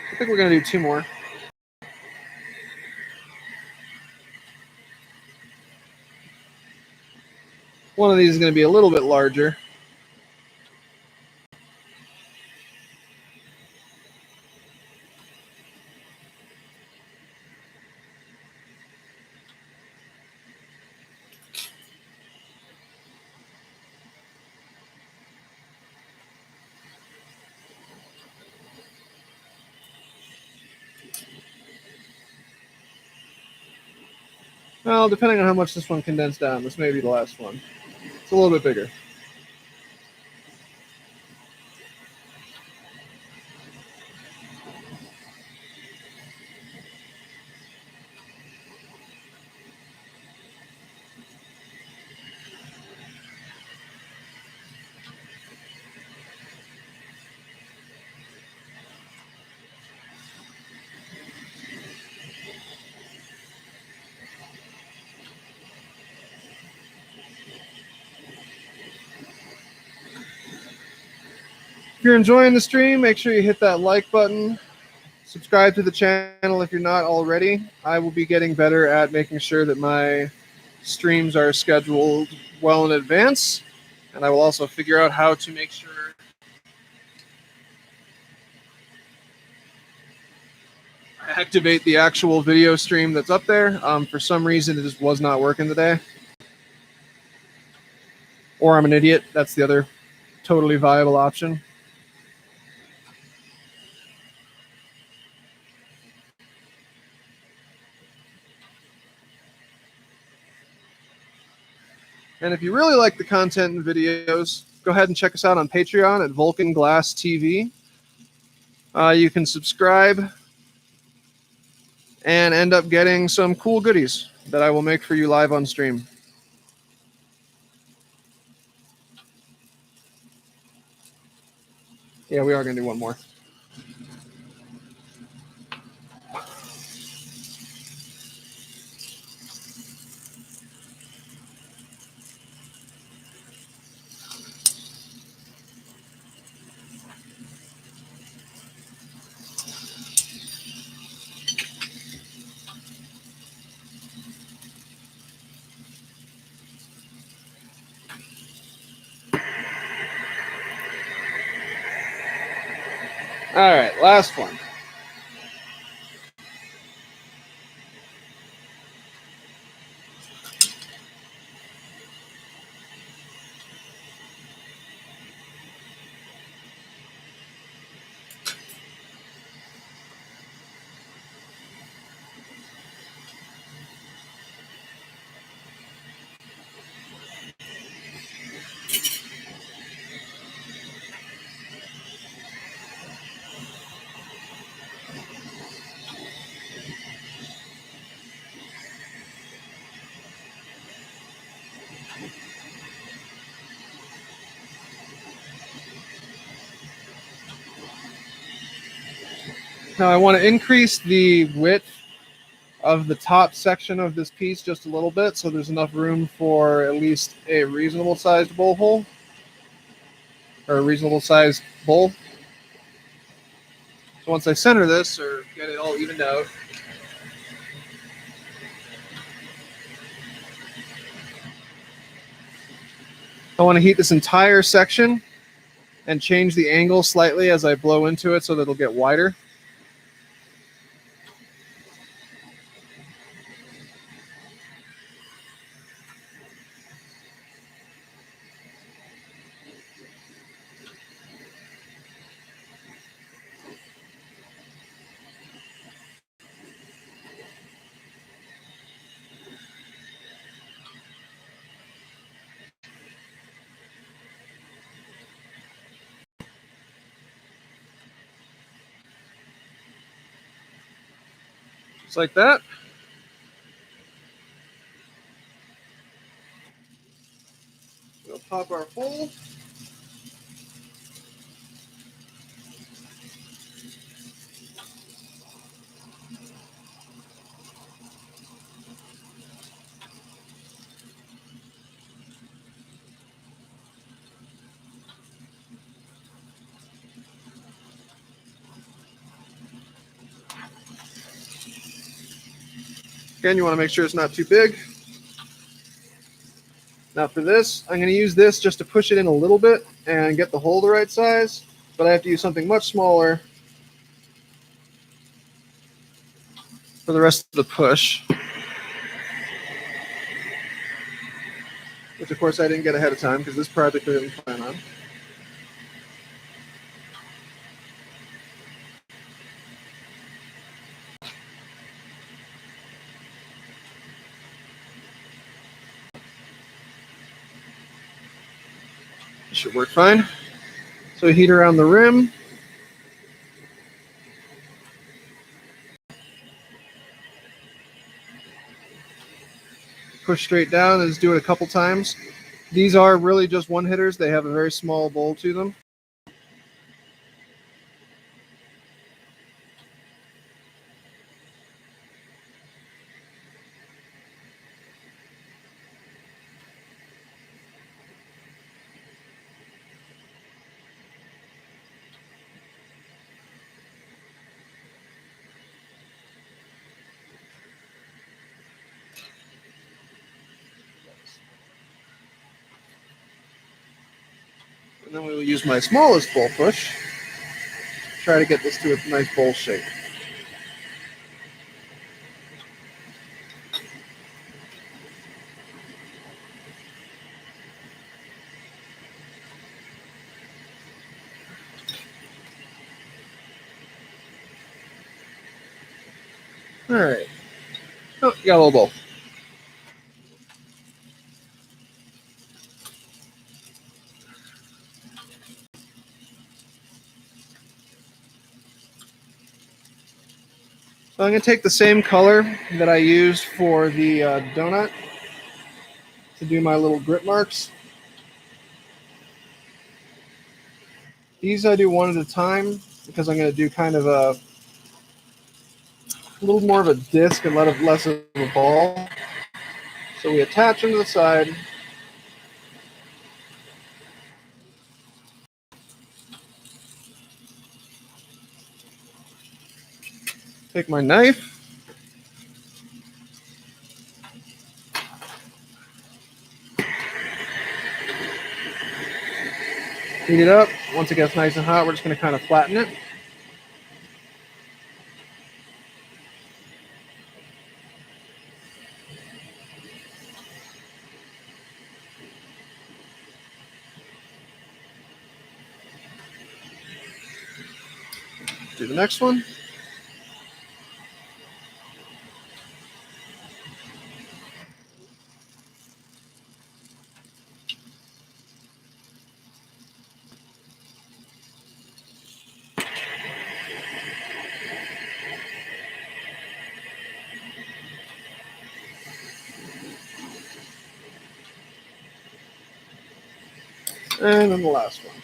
I think we're going to do 2 more. One of these is going to be a little bit larger. Well, depending on how much this one condensed down, this may be the last one. It's a little bit bigger. If you're enjoying the stream, make sure you hit that like button. Subscribe to the channel if you're not already. I will be getting better at making sure that my streams are scheduled well in advance. And I will also figure out how to make sure I activate the actual video stream that's up there. For some reason, it just was not working today. Or I'm an idiot. That's the other totally viable option. And if you really like the content and videos, go ahead and check us out on Patreon at Vulcan Glass TV. You can subscribe and end up getting some cool goodies that I will make for you live on stream. Yeah, we are going to do one more. All right, last one. Now I want to increase the width of the top section of this piece just a little bit so there's enough room for at least a reasonable sized bowl hole or a reasonable sized bowl. So once I center this or get it all evened out, I want to heat this entire section and change the angle slightly as I blow into it so that it'll get wider. Just like that. We'll pop our bowl. Again, you want to make sure it's not too big. Now for this, I'm going to use this just to push it in a little bit and get the hole the right size, but I have to use something much smaller for the rest of the push, which of course I didn't get ahead of time because this project I didn't plan on. should work fine. So heat around the rim. Push straight down and just do it a couple times. These are really just one hitters. They have a very small bowl to them. And then we will use my smallest bowl push. Try to get this to a nice bowl shape. All right. Oh, you got a little bowl. So I'm going to take the same color that I used for the donut to do my little grip marks. These I do one at a time because I'm going to do kind of a little more of a disc and less of a ball. So we attach them to the side. Take my knife. Heat it up. Once it gets nice and hot, we're just going to kind of flatten it. Do the next one. And then the last one.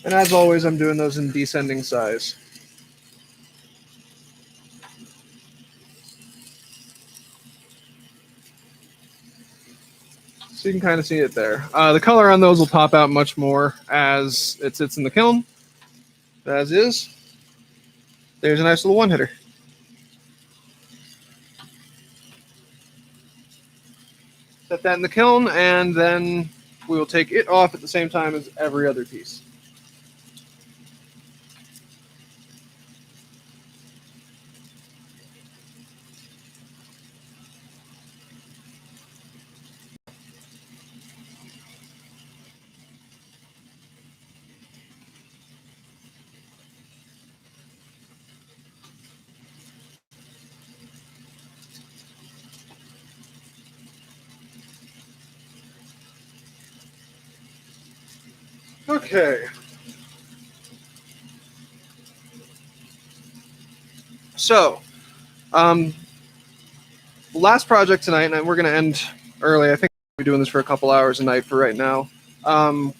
And as always, I'm doing those in descending size. So you can kind of see it there. The color on those will pop out much more as it sits in the kiln. As is. There's a nice little one hitter. Set that in the kiln, and then we will take it off at the same time as every other piece. Okay. So, last project tonight, and we're going to end early. I think we're doing this for a couple hours a night for right now. I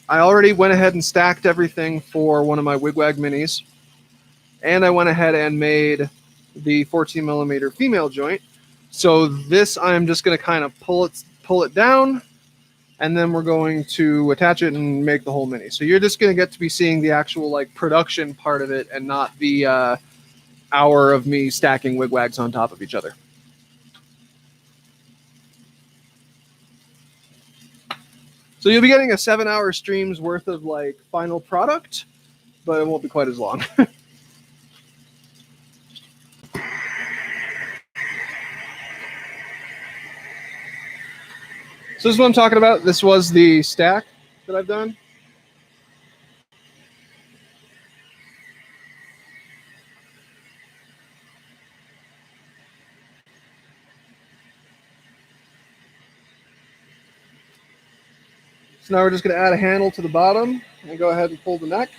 already went ahead and stacked everything for one of my Wigwag minis, and I went ahead and made the 14 millimeter female joint. So this, I'm just going to kind of pull it down, and then we're going to attach it and make the whole mini. So you're just going to get to be seeing the actual like production part of it, and not the hour of me stacking wigwags on top of each other. So you'll be getting a 7-hour stream's worth of like final product, but it won't be quite as long. So this is what I'm talking about. This was the stack that I've done. So now we're just going to add a handle to the bottom and go ahead and pull the neck.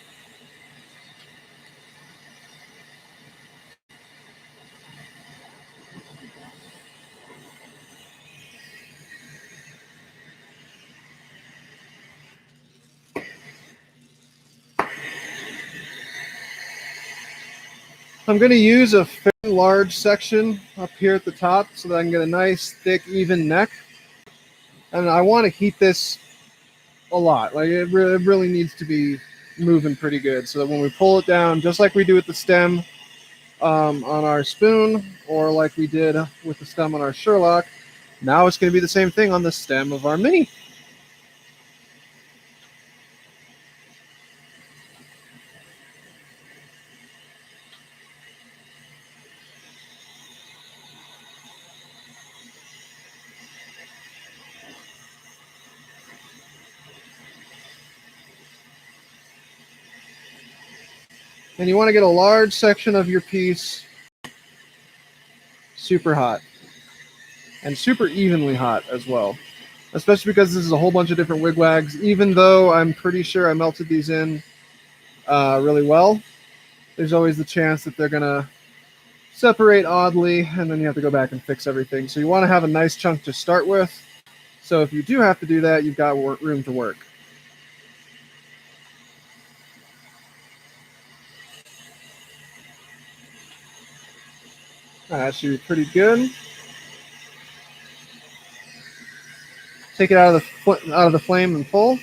I'm going to use a fairly large section up here at the top so that I can get a nice, thick, even neck. And I want to heat this a lot. Like it really needs to be moving pretty good so that when we pull it down, just like we do with the stem on our spoon, or like we did with the stem on our Sherlock, now it's going to be the same thing on the stem of our Mini. And you want to get a large section of your piece super hot and super evenly hot as well, especially because this is a whole bunch of different wigwags. Even though I'm pretty sure I melted these in really well, there's always the chance that they're going to separate oddly, and then you have to go back and fix everything. So you want to have a nice chunk to start with. So if you do have to do that, you've got room to work. That should be pretty good. Take it out of the flame and pull.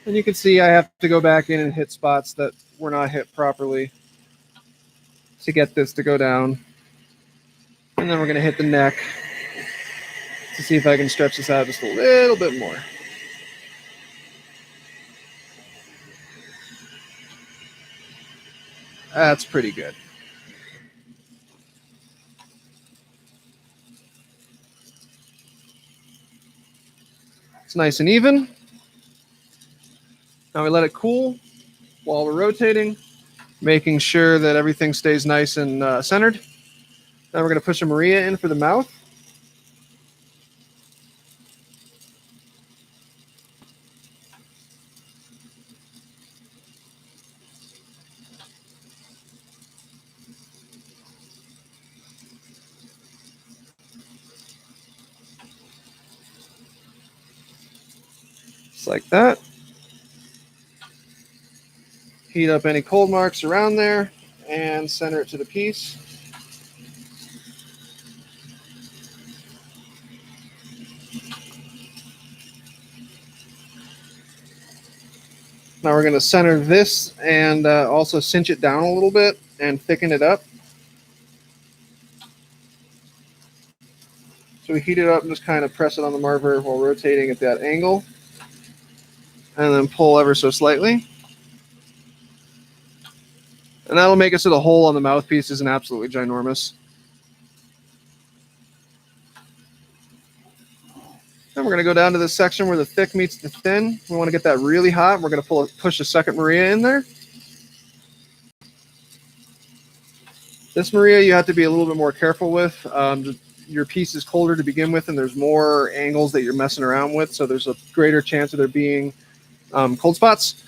And you can see I have to go back in and hit spots that were not hit properly to get this to go down. And then we're going to hit the neck to see if I can stretch this out just a little bit more. That's pretty good. It's nice and even. Now we let it cool while we're rotating, making sure that everything stays nice and centered. Now we're going to push a Maria in for the mouth. Just like that. Heat up any cold marks around there and center it to the piece. Now we're going to center this and also cinch it down a little bit and thicken it up. So we heat it up and just kind of press it on the marver while rotating at that angle. And then pull ever so slightly. And that'll make it so the hole on the mouthpiece isn't absolutely ginormous. Then we're going to go down to this section where the thick meets the thin. We want to get that really hot. We're going to push a second Maria in there. This Maria you have to be a little bit more careful with. Your piece is colder to begin with, and there's more angles that you're messing around with, so there's a greater chance of there being cold spots,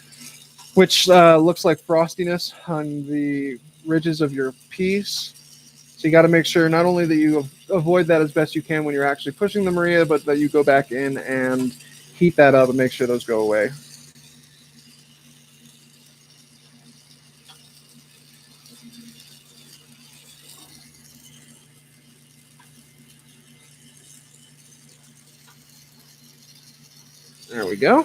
which looks like frostiness on the ridges of your piece. So you got to make sure not only that you avoid that as best you can when you're actually pushing the Maria, but that you go back in and heat that up and make sure those go away. There we go.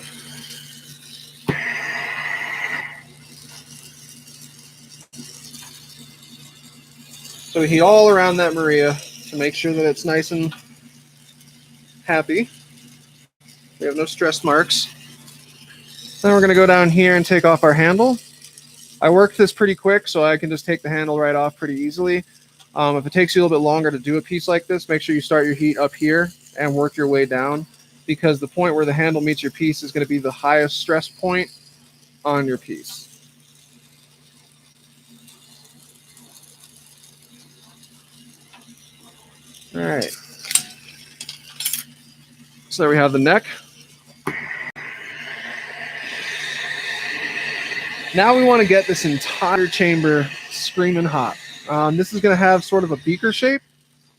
So we heat all around that Maria to make sure that it's nice and happy. We have no stress marks. Then we're going to go down here and take off our handle. I worked this pretty quick, so I can just take the handle right off pretty easily. If it takes you a little bit longer to do a piece like this, make sure you start your heat up here and work your way down, because the point where the handle meets your piece is going to be the highest stress point on your piece. All right. So there we have the neck. Now we want to get this entire chamber screaming hot. This is going to have sort of a beaker shape.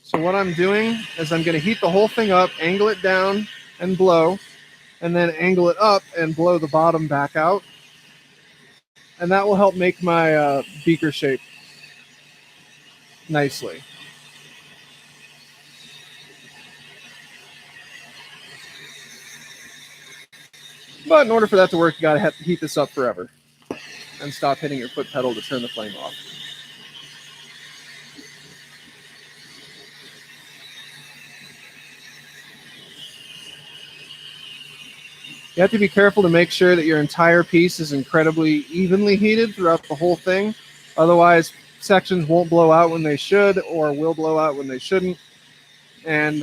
So what I'm doing is I'm going to heat the whole thing up, angle it down and blow, and then angle it up and blow the bottom back out. And that will help make my beaker shape nicely. But in order for that to work, you got to have to heat this up forever and stop hitting your foot pedal to turn the flame off. You have to be careful to make sure that your entire piece is incredibly evenly heated throughout the whole thing. Otherwise, sections won't blow out when they should or will blow out when they shouldn't. And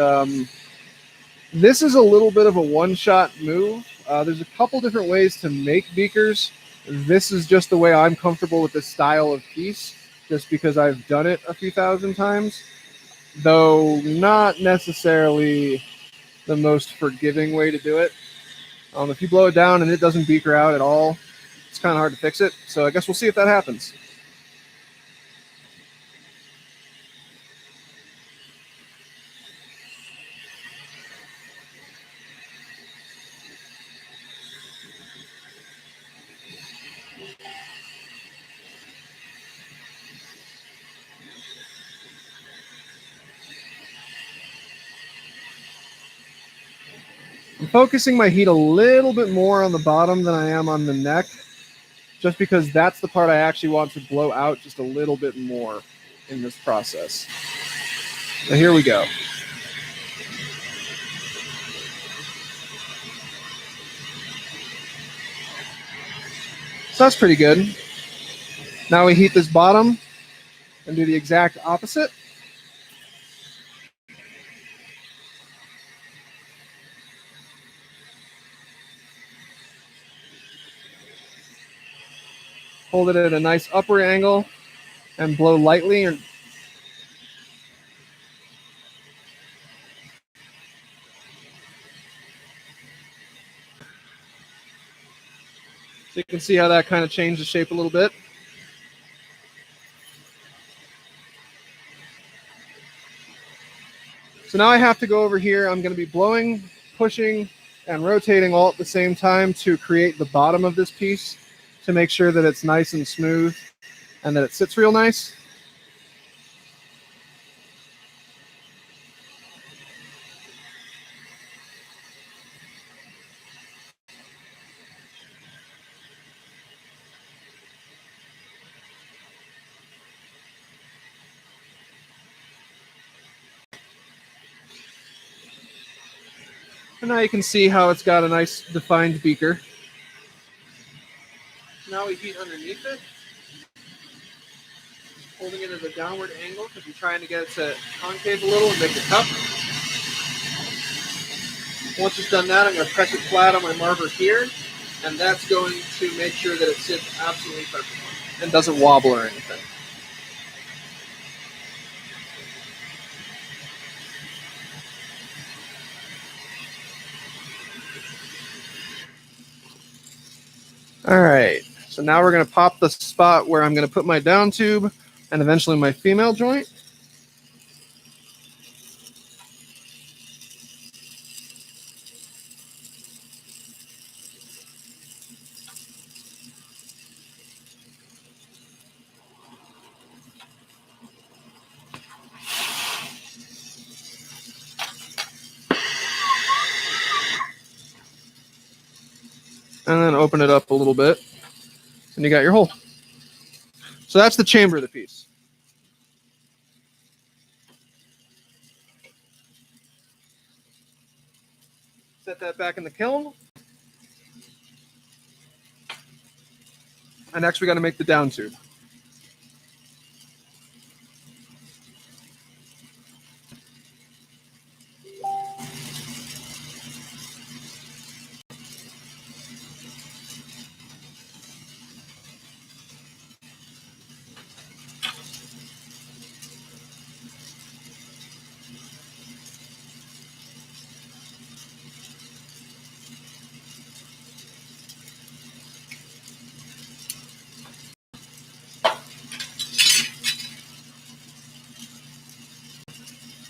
this is a little bit of a one-shot move. There's a couple different ways to make beakers. This is just the way I'm comfortable with this style of piece, just because I've done it a few thousand times, though not necessarily the most forgiving way to do it. If you blow it down and it doesn't beaker out at all, it's kind of hard to fix it. So I guess we'll see if that happens. I'm focusing my heat a little bit more on the bottom than I am on the neck, just because that's the part I actually want to blow out just a little bit more in this process. So here we go. So that's pretty good. Now we heat this bottom and do the exact opposite. Hold it at a nice upward angle and blow lightly. So you can see how that kind of changed the shape a little bit. So now I have to go over here. I'm going to be blowing, pushing, and rotating all at the same time to create the bottom of this piece to make sure that it's nice and smooth and that it sits real nice. And now you can see how it's got a nice defined beaker. Now we heat underneath it, holding it at a downward angle because we're trying to get it to concave a little and make a cup. Once it's done that, I'm going to press it flat on my marver here, and that's going to make sure that it sits absolutely perfectly and doesn't wobble or anything. All right, so now we're going to pop the spot where I'm going to put my down tube and eventually my female joint. And then open it up a little bit, and you got your hole. So that's the chamber of the piece. Set that back in the kiln. And next we got to make the down tube.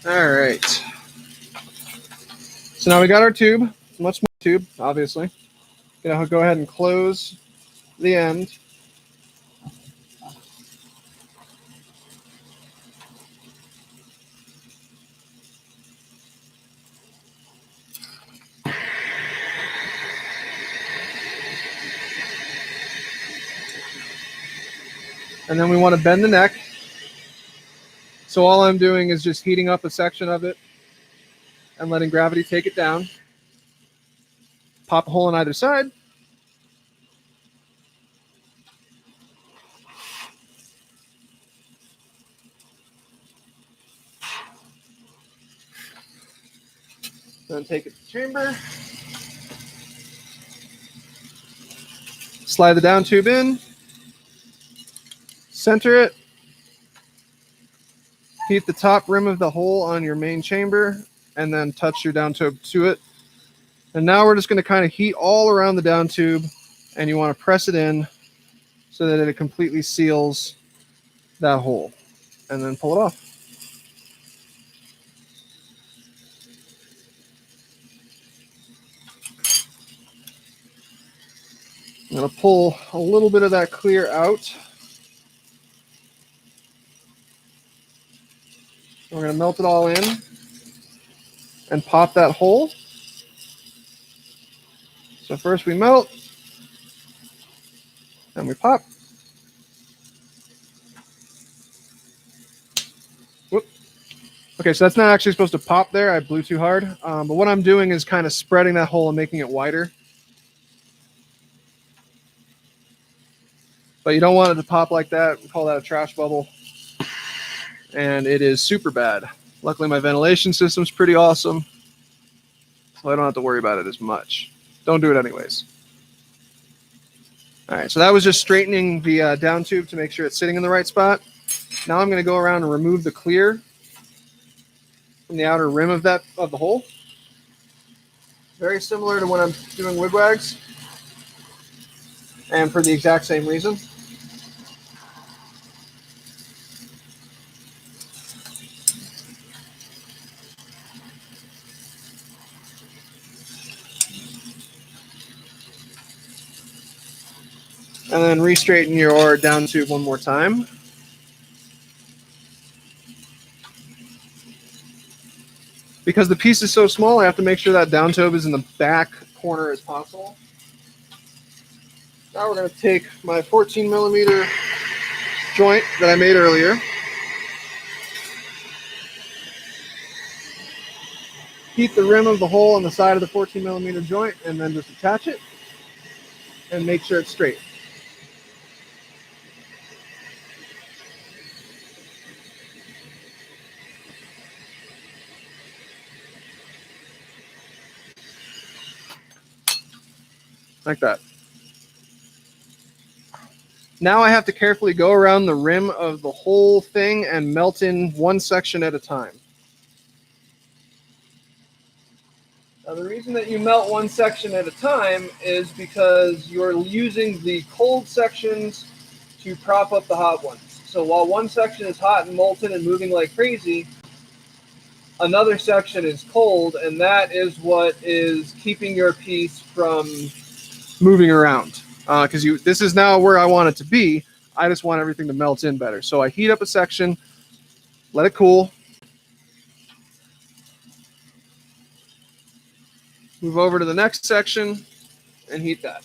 All right. So now we got our tube. It's a much smaller tube, obviously. Gonna go ahead and close the end. And then we want to bend the neck. So all I'm doing is just heating up a section of it and letting gravity take it down. Pop a hole on either side. Then take it to the chamber. Slide the down tube in. Center it. Heat the top rim of the hole on your main chamber and then touch your down tube to it. And now we're just going to kind of heat all around the down tube, and you want to press it in so that it completely seals that hole, and then pull it off. I'm going to pull a little bit of that clear out. We're going to melt it all in and pop that hole. So first we melt, then we pop. Whoop. Okay, so that's not actually supposed to pop there. I blew too hard. But what I'm doing is kind of spreading that hole and making it wider. But you don't want it to pop like that. We call that a trash bubble. And it is super bad. Luckily, my ventilation system's pretty awesome, so I don't have to worry about it as much. Don't do it anyways. All right, so that was just straightening the down tube to make sure it's sitting in the right spot. Now I'm going to go around and remove the clear from the outer rim of the hole. Very similar to when I'm doing wigwags, and for the exact same reason. And then re-straighten your down tube one more time. Because the piece is so small, I have to make sure that down tube is in the back corner as possible. Now we're going to take my 14 millimeter joint that I made earlier. Heat the rim of the hole on the side of the 14 millimeter joint and then just attach it and make sure it's straight. Like that. Now I have to carefully go around the rim of the whole thing and melt in one section at a time. Now the reason that you melt one section at a time is because you're using the cold sections to prop up the hot ones. So while one section is hot and molten and moving like crazy, another section is cold, and that is what is keeping your piece from moving around. Because this is now where I want it to be. I just want everything to melt in better. So I heat up a section, let it cool, move over to the next section, and heat that.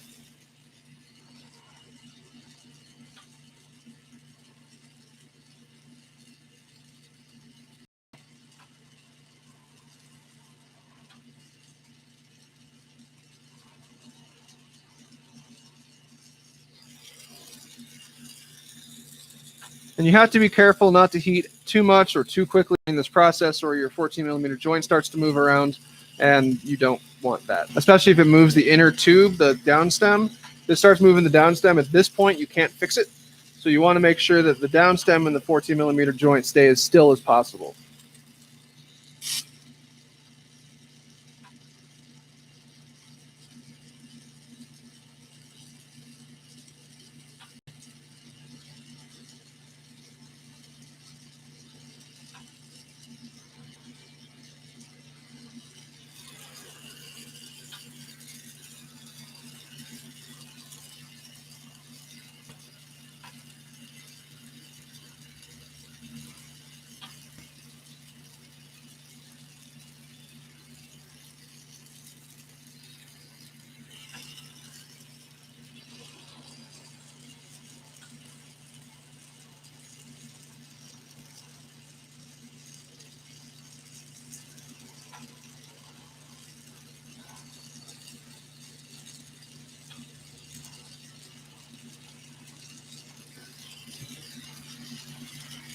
And you have to be careful not to heat too much or too quickly in this process, or your 14 millimeter joint starts to move around, and you don't want that. Especially if it moves the inner tube, the downstem. If it starts moving the downstem, at this point, you can't fix it. So you want to make sure that the downstem and the 14 millimeter joint stay as still as possible.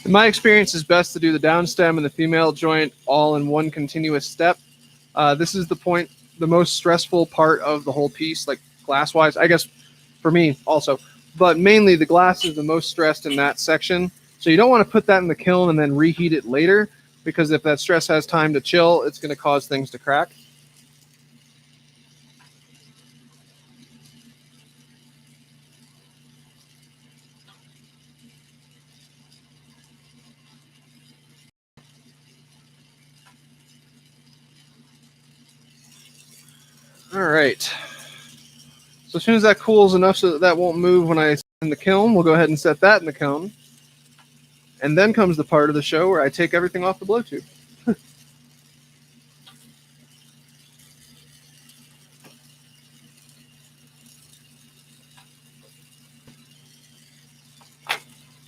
In my experience, it's best to do the downstem and the female joint all in one continuous step. This is the most stressful part of the whole piece, like glass-wise, I guess for me also. But mainly the glass is the most stressed in that section. So you don't want to put that in the kiln and then reheat it later, because if that stress has time to chill, it's going to cause things to crack. All right. So as soon as that cools enough so that won't move when I set in the kiln, we'll go ahead and set that in the kiln. And then comes the part of the show where I take everything off the blow tube.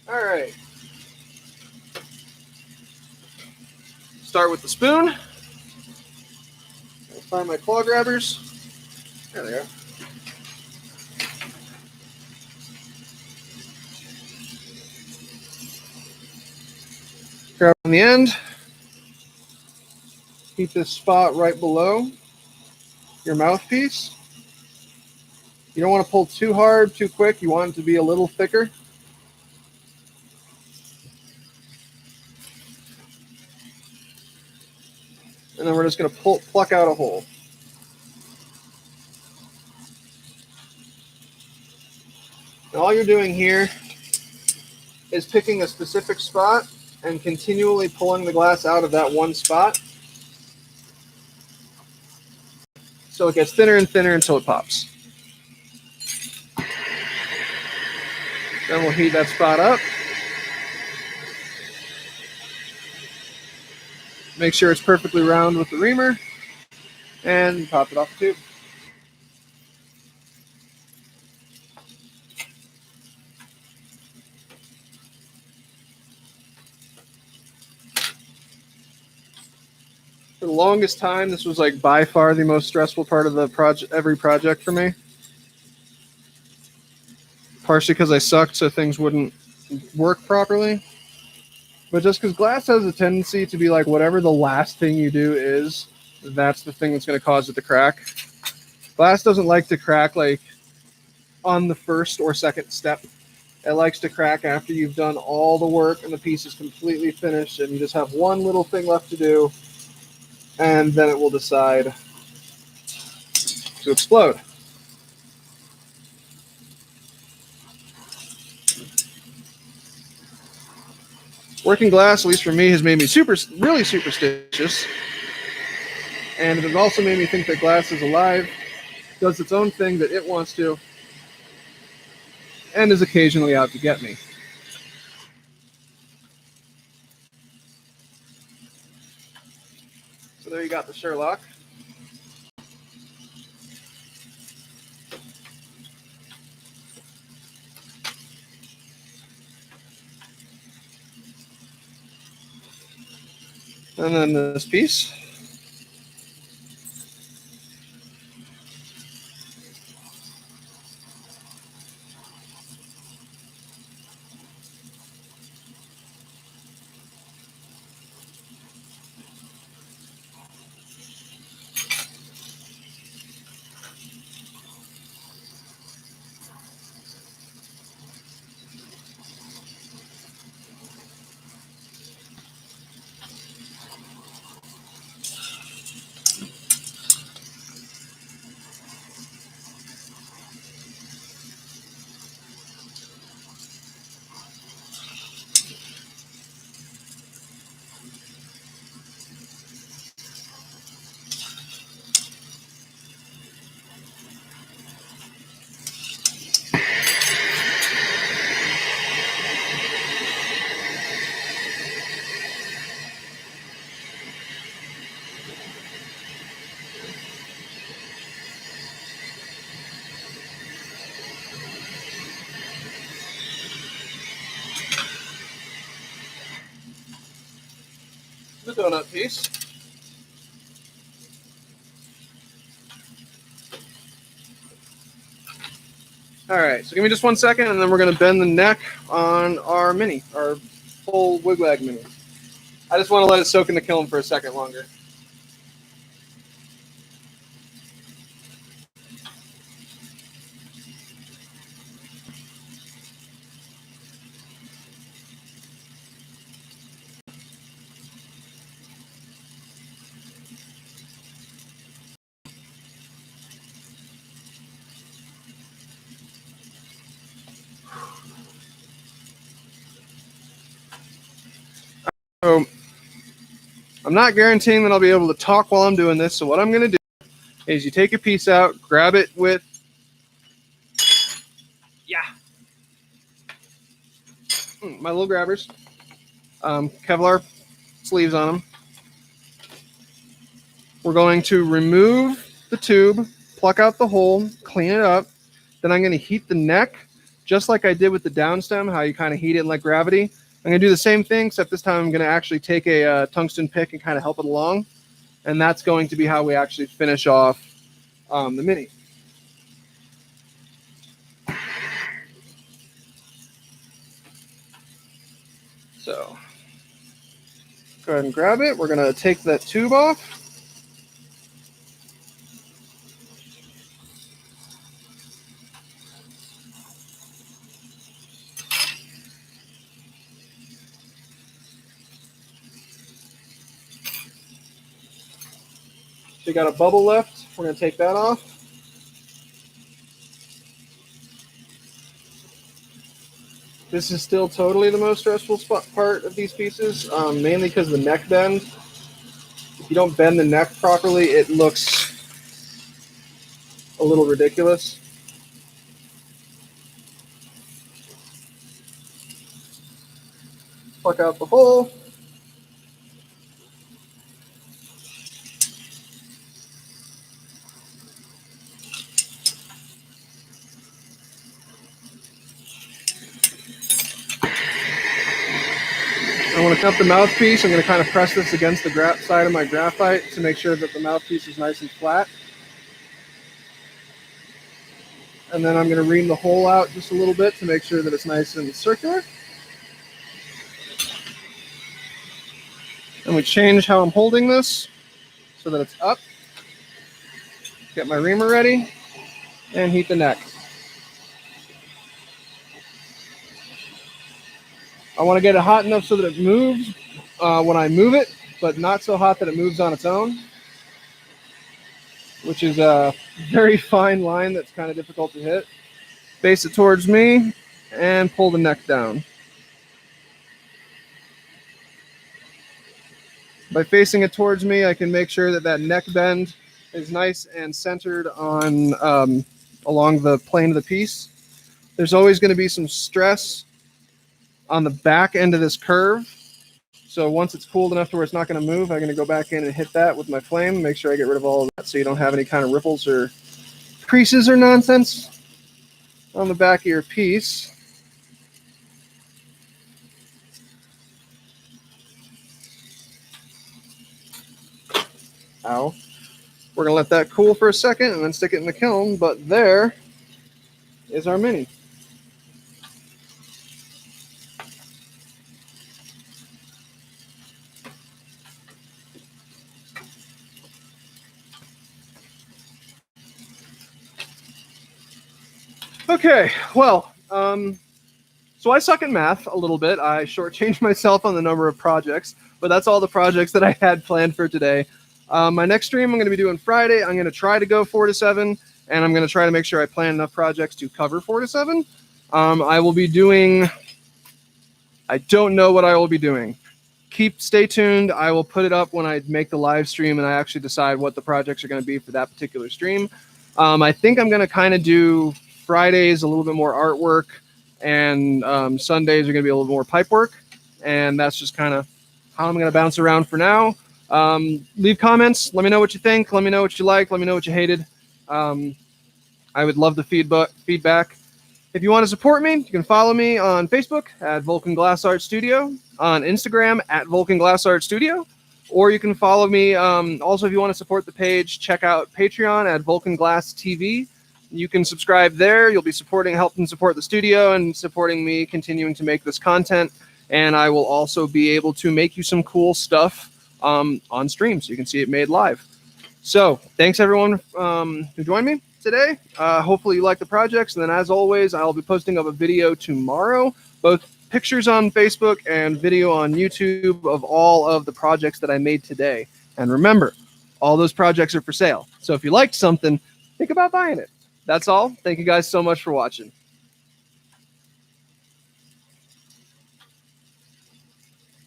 All right. Start with the spoon. I'll find my claw grabbers. There they are. Grab on the end. Keep this spot right below your mouthpiece. You don't want to pull too hard, too quick. You want it to be a little thicker. And then we're just going to pluck out a hole. Now all you're doing here is picking a specific spot and continually pulling the glass out of that one spot, so it gets thinner and thinner until it pops. Then we'll heat that spot up. Make sure it's perfectly round with the reamer, and pop it off the tube. For the longest time, this was like by far the most stressful part of the project, every project for me. Partially because I sucked, so things wouldn't work properly. But just because glass has a tendency to be like whatever the last thing you do is, that's the thing that's going to cause it to crack. Glass doesn't like to crack like on the first or second step. It likes to crack after you've done all the work and the piece is completely finished and you just have one little thing left to do, and then it will decide to explode. Working glass, at least for me, has made me really superstitious. And it has also made me think that glass is alive, does its own thing that it wants to, and is occasionally out to get me. So there you got the Sherlock. And then this piece. The donut piece. All right, so give me just 1 second, and then we're going to bend the neck on our mini, our full wigwag mini. I just want to let it soak in the kiln for a second longer. So I'm not guaranteeing that I'll be able to talk while I'm doing this. So what I'm going to do is you take a piece out, grab it with, my little grabbers, Kevlar sleeves on them. We're going to remove the tube, pluck out the hole, clean it up. Then I'm going to heat the neck, just like I did with the downstem, how you kind of heat it in like gravity. I'm going to do the same thing, except this time I'm going to actually take a tungsten pick and kind of help it along. And that's going to be how we actually finish off the mini. So go ahead and grab it. We're going to take that tube off. So you got a bubble left. We're going to take that off. This is still totally the most stressful part of these pieces, mainly because of the neck bend. If you don't bend the neck properly, it looks a little ridiculous. Pluck out the hole. I want to cut the mouthpiece. I'm going to kind of press this against the side of my graphite to make sure that the mouthpiece is nice and flat. And then I'm going to ream the hole out just a little bit to make sure that it's nice and circular. And we change how I'm holding this so that it's up. Get my reamer ready and heat the neck. I want to get it hot enough so that it moves when I move it, but not so hot that it moves on its own, which is a very fine line that's kind of difficult to hit. Face it towards me and pull the neck down. By facing it towards me, I can make sure that that neck bend is nice and centered on along the plane of the piece. There's always going to be some stress on the back end of this curve. So once it's cooled enough to where it's not going to move, I'm going to go back in and hit that with my flame, make sure I get rid of all of that so you don't have any kind of ripples or creases or nonsense on the back of your piece. Ow. We're going to let that cool for a second and then stick it in the kiln, but there is our mini. Okay, well, so I suck at math a little bit. I shortchanged myself on the number of projects, but that's all the projects that I had planned for today. My next stream I'm going to be doing Friday. I'm going to try to go 4 to 7, and I'm going to try to make sure I plan enough projects to cover 4 to 7. I will be doing, I don't know what I will be doing. Stay tuned. I will put it up when I make the live stream and I actually decide what the projects are going to be for that particular stream. I think I'm going to kind of do Fridays a little bit more artwork, and Sundays are going to be a little more pipe work, and that's just kind of how I'm going to bounce around for now. Leave comments. Let me know what you think. Let me know what you like. Let me know what you hated. I would love the feedback. If you want to support me, you can follow me on Facebook at Vulcan Glass Art Studio, on Instagram at Vulcan Glass Art Studio, or you can follow me. Also, if you want to support the page, check out Patreon at Vulcan Glass TV. You can subscribe there. You'll be helping support the studio and supporting me continuing to make this content. And I will also be able to make you some cool stuff on stream, so you can see it made live. So thanks everyone who joined me today. Hopefully you like the projects. And then as always, I'll be posting up a video tomorrow, both pictures on Facebook and video on YouTube of all of the projects that I made today. And remember, all those projects are for sale. So if you liked something, think about buying it. That's all. Thank you guys so much for watching.